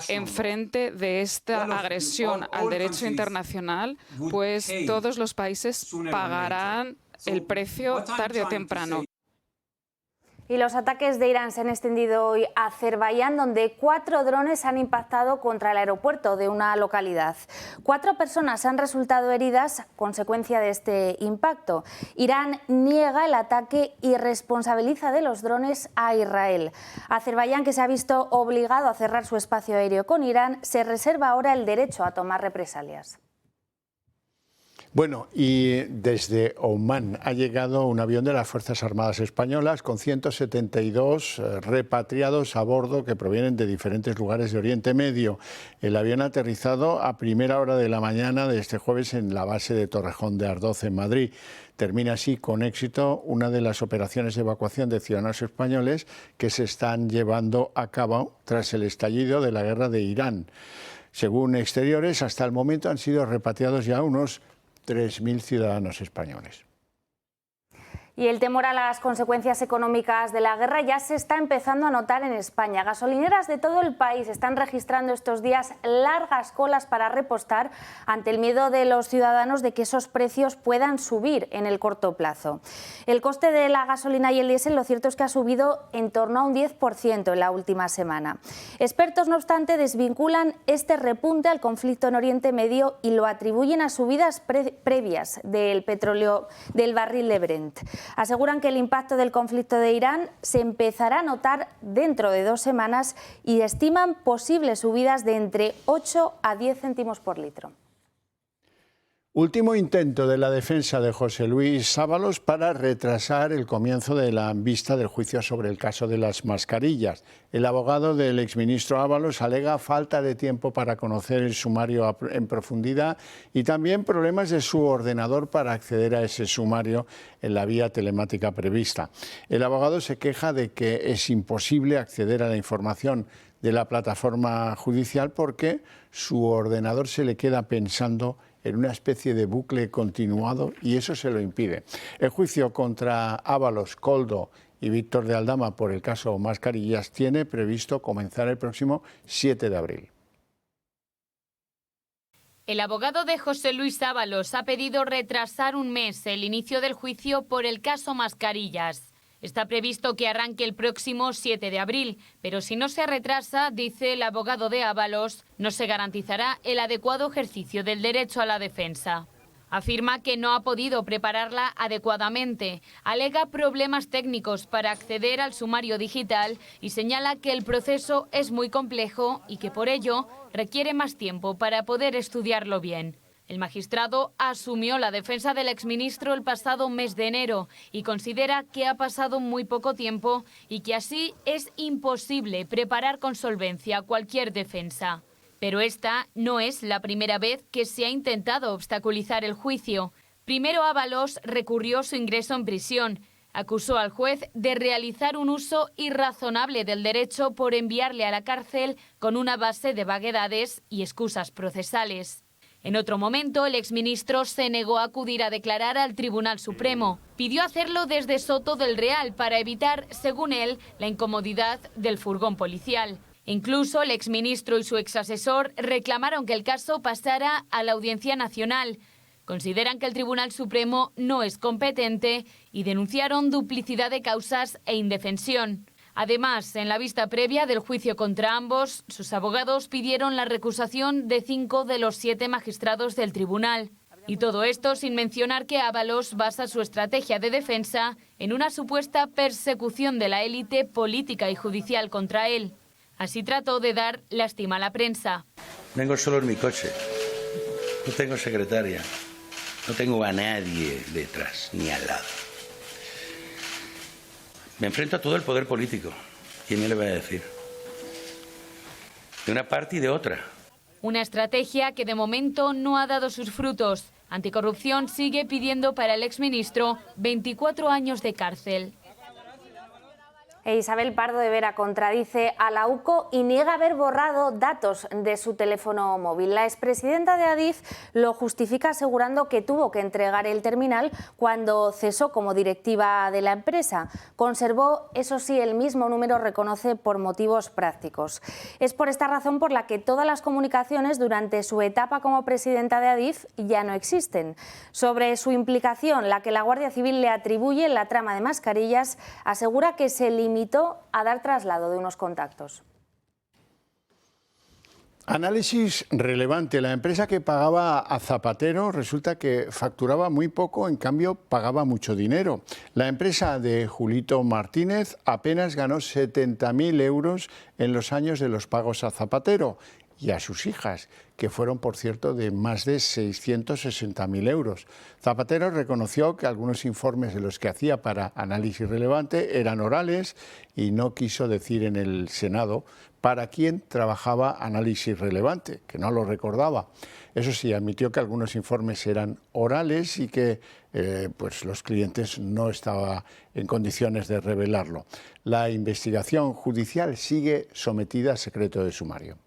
Speaker 19: en frente de esta agresión al derecho internacional, pues todos los países pagarán el precio tarde o temprano.
Speaker 18: Y los ataques de Irán se han extendido hoy a Azerbaiyán, donde 4 drones han impactado contra el aeropuerto de una localidad. 4 personas han resultado heridas a consecuencia de este impacto. Irán niega el ataque y responsabiliza de los drones a Israel. Azerbaiyán, que se ha visto obligado a cerrar su espacio aéreo con Irán, se reserva ahora el derecho a tomar represalias.
Speaker 1: Bueno, y desde Omán ha llegado un avión de las Fuerzas Armadas Españolas con 172 repatriados a bordo que provienen de diferentes lugares de Oriente Medio. El avión ha aterrizado a primera hora de la mañana de este jueves en la base de Torrejón de Ardoz, en Madrid. Termina así con éxito una de las operaciones de evacuación de ciudadanos españoles que se están llevando a cabo tras el estallido de la guerra de Irán. Según Exteriores, hasta el momento han sido repatriados ya unos 3.000 ciudadanos españoles.
Speaker 18: Y el temor a las consecuencias económicas de la guerra ya se está empezando a notar en España. Gasolineras de todo el país están registrando estos días largas colas para repostar ante el miedo de los ciudadanos de que esos precios puedan subir en el corto plazo. El coste de la gasolina y el diésel, lo cierto es que ha subido en torno a un 10% en la última semana. Expertos, no obstante, desvinculan este repunte al conflicto en Oriente Medio y lo atribuyen a subidas previas del petróleo del barril de Brent. Aseguran que el impacto del conflicto de Irán se empezará a notar dentro de 2 semanas y estiman posibles subidas de entre 8 a 10 céntimos por litro.
Speaker 1: Último intento de la defensa de José Luis Ábalos para retrasar el comienzo de la vista del juicio sobre el caso de las mascarillas. El abogado del exministro Ábalos alega falta de tiempo para conocer el sumario en profundidad y también problemas de su ordenador para acceder a ese sumario en la vía telemática prevista. El abogado se queja de que es imposible acceder a la información de la plataforma judicial porque su ordenador se le queda pensando en una especie de bucle continuado y eso se lo impide. El juicio contra Ábalos, Koldo y Víctor de Aldama por el caso Mascarillas tiene previsto comenzar el próximo 7 de abril.
Speaker 15: El abogado de José Luis Ábalos ha pedido retrasar un mes el inicio del juicio por el caso Mascarillas. Está previsto que arranque el próximo 7 de abril, pero si no se retrasa, dice el abogado de Ábalos, no se garantizará el adecuado ejercicio del derecho a la defensa. Afirma que no ha podido prepararla adecuadamente, alega problemas técnicos para acceder al sumario digital y señala que el proceso es muy complejo y que por ello requiere más tiempo para poder estudiarlo bien. El magistrado asumió la defensa del exministro el pasado mes de enero y considera que ha pasado muy poco tiempo y que así es imposible preparar con solvencia cualquier defensa. Pero esta no es la primera vez que se ha intentado obstaculizar el juicio. Primero Ábalos recurrió su ingreso en prisión. Acusó al juez de realizar un uso irrazonable del derecho por enviarle a la cárcel con una base de vaguedades y excusas procesales. En otro momento, el exministro se negó a acudir a declarar al Tribunal Supremo. Pidió hacerlo desde Soto del Real para evitar, según él, la incomodidad del furgón policial. Incluso el exministro y su exasesor reclamaron que el caso pasara a la Audiencia Nacional. Consideran que el Tribunal Supremo no es competente y denunciaron duplicidad de causas e indefensión. Además, en la vista previa del juicio contra ambos, sus abogados pidieron la recusación de 5 de los 7 magistrados del tribunal. Y todo esto sin mencionar que Ábalos basa su estrategia de defensa en una supuesta persecución de la élite política y judicial contra él. Así trató de dar lástima a la prensa.
Speaker 16: Vengo solo en mi coche. No tengo secretaria. No tengo a nadie detrás ni al lado. Me enfrento a todo el poder político. ¿Quién me le va a decir? De una parte y de otra.
Speaker 15: Una estrategia que de momento no ha dado sus frutos. Anticorrupción sigue pidiendo para el exministro 24 años de cárcel.
Speaker 18: Isabel Pardo de Vera contradice a la UCO y niega haber borrado datos de su teléfono móvil. La expresidenta de Adif lo justifica asegurando que tuvo que entregar el terminal cuando cesó como directiva de la empresa. Conservó, eso sí, el mismo número, reconoce, por motivos prácticos. Es por esta razón por la que todas las comunicaciones durante su etapa como presidenta de Adif ya no existen. Sobre su implicación, la que la Guardia Civil le atribuye en la trama de mascarillas, asegura que se limitó a dar traslado de unos contactos.
Speaker 1: Análisis relevante. La empresa que pagaba a Zapatero resulta que facturaba muy poco, en cambio pagaba mucho dinero. La empresa de Julito Martínez apenas ganó 70.000 euros en los años de los pagos a Zapatero y a sus hijas, que fueron, por cierto, de más de 660.000 euros. Zapatero reconoció que algunos informes de los que hacía para Análisis Relevante eran orales y no quiso decir en el Senado para quién trabajaba Análisis Relevante, que no lo recordaba. Eso sí, admitió que algunos informes eran orales y que pues los clientes no estaban en condiciones de revelarlo. La investigación judicial sigue sometida a secreto de sumario.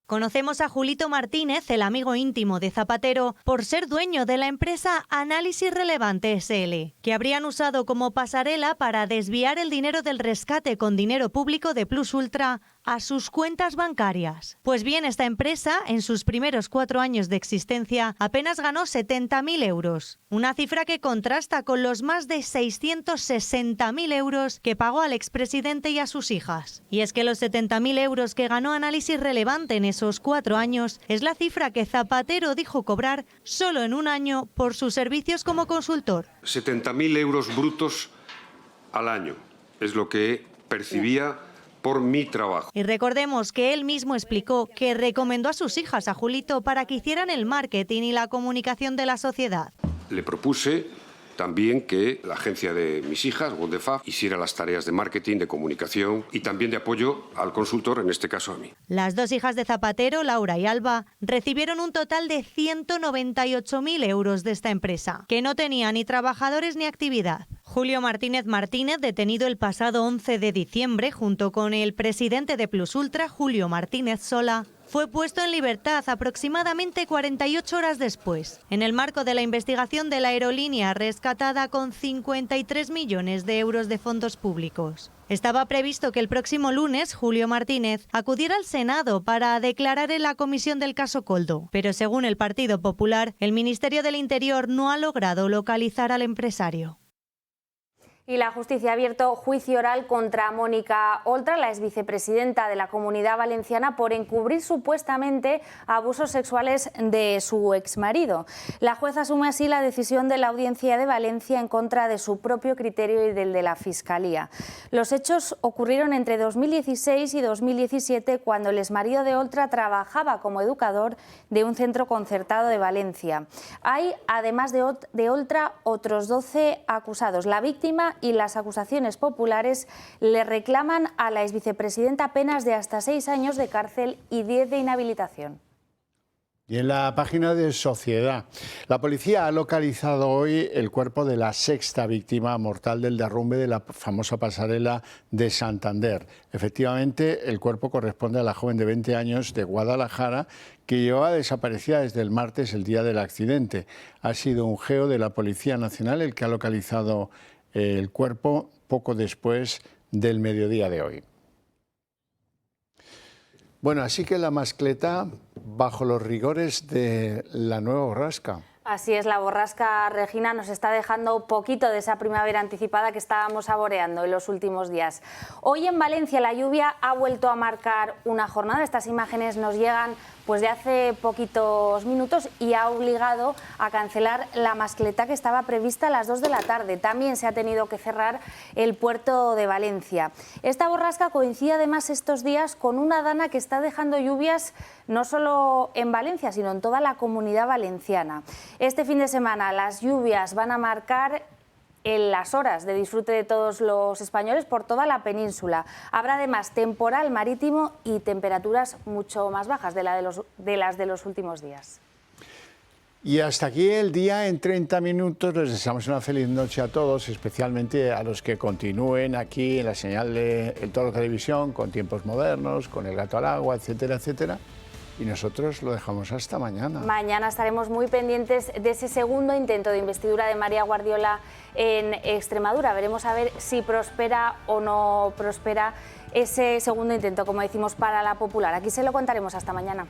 Speaker 5: Conocemos a Julito Martínez, el amigo íntimo de Zapatero, por ser dueño de la empresa Análisis Relevante SL, que habrían usado como pasarela para desviar el dinero del rescate con dinero público de Plus Ultra a sus cuentas bancarias. Pues bien, esta empresa, en sus primeros 4 años de existencia, apenas ganó 70.000 euros, una cifra que contrasta con los más de 660.000 euros que pagó al expresidente y a sus hijas. Y es que los 70.000 euros que ganó Análisis Relevante en esos 4 años es la cifra que Zapatero dijo cobrar solo en un año por sus servicios como consultor.
Speaker 17: 70.000 euros brutos al año es lo que percibía por mi trabajo.
Speaker 5: Y recordemos que él mismo explicó que recomendó a sus hijas a Julito para que hicieran el marketing y la comunicación de la sociedad.
Speaker 17: Le propuse también que la agencia de mis hijas, Wondefab, hiciera las tareas de marketing, de comunicación y también de apoyo al consultor, en este caso a mí.
Speaker 5: Las 2 hijas de Zapatero, Laura y Alba, recibieron un total de 198.000 euros de esta empresa, que no tenía ni trabajadores ni actividad. Julio Martínez Martínez, detenido el pasado 11 de diciembre, junto con el presidente de Plus Ultra, Julio Martínez Sola, fue puesto en libertad aproximadamente 48 horas después, en el marco de la investigación de la aerolínea rescatada con 53 millones de euros de fondos públicos. Estaba previsto que el próximo lunes Julio Martínez acudiera al Senado para declarar en la comisión del caso Koldo, pero según el Partido Popular, el Ministerio del Interior no ha logrado localizar al empresario.
Speaker 18: Y la justicia ha abierto juicio oral contra Mónica Oltra, la exvicepresidenta de la Comunidad Valenciana, por encubrir supuestamente abusos sexuales de su exmarido. La jueza asume así la decisión de la Audiencia de Valencia en contra de su propio criterio y del de la Fiscalía. Los hechos ocurrieron entre 2016 y 2017, cuando el exmarido de Oltra trabajaba como educador de un centro concertado de Valencia. Hay, además de Oltra, otros 12 acusados. La víctima y las acusaciones populares le reclaman a la exvicepresidenta penas de hasta 6 años de cárcel y 10 de inhabilitación.
Speaker 1: Y en la página de Sociedad, la policía ha localizado hoy el cuerpo de la 6ª víctima mortal del derrumbe de la famosa pasarela de Santander. Efectivamente, el cuerpo corresponde a la joven de 20 años de Guadalajara, que llevaba desaparecida desde el martes, el día del accidente. Ha sido un geo de la Policía Nacional el que ha localizado el cuerpo poco después del mediodía de hoy. Bueno, así que la mascleta bajo los rigores de la nueva borrasca.
Speaker 18: Así es, la borrasca Regina nos está dejando poquito de esa primavera anticipada que estábamos saboreando en los últimos días. Hoy en Valencia la lluvia ha vuelto a marcar una jornada. Estas imágenes nos llegan pues de hace poquitos minutos y ha obligado a cancelar la mascleta que estaba prevista a las 2 de la tarde. También se ha tenido que cerrar el puerto de Valencia. Esta borrasca coincide además estos días con una dana que está dejando lluvias no solo en Valencia, sino en toda la Comunidad Valenciana. Este fin de semana las lluvias van a marcar en las horas de disfrute de todos los españoles por toda la península. Habrá además temporal marítimo y temperaturas mucho más bajas de las de los últimos días.
Speaker 1: Y hasta aquí el día en 30 minutos. Les deseamos una feliz noche a todos, especialmente a los que continúen aquí en la señal de El Toro Televisión, con Tiempos Modernos, con El Gato al Agua, etcétera, etcétera. Y nosotros lo dejamos hasta mañana.
Speaker 18: Mañana estaremos muy pendientes de ese segundo intento de investidura de María Guardiola en Extremadura. Veremos a ver si prospera o no prospera ese segundo intento, como decimos, para la Popular. Aquí se lo contaremos. Hasta mañana.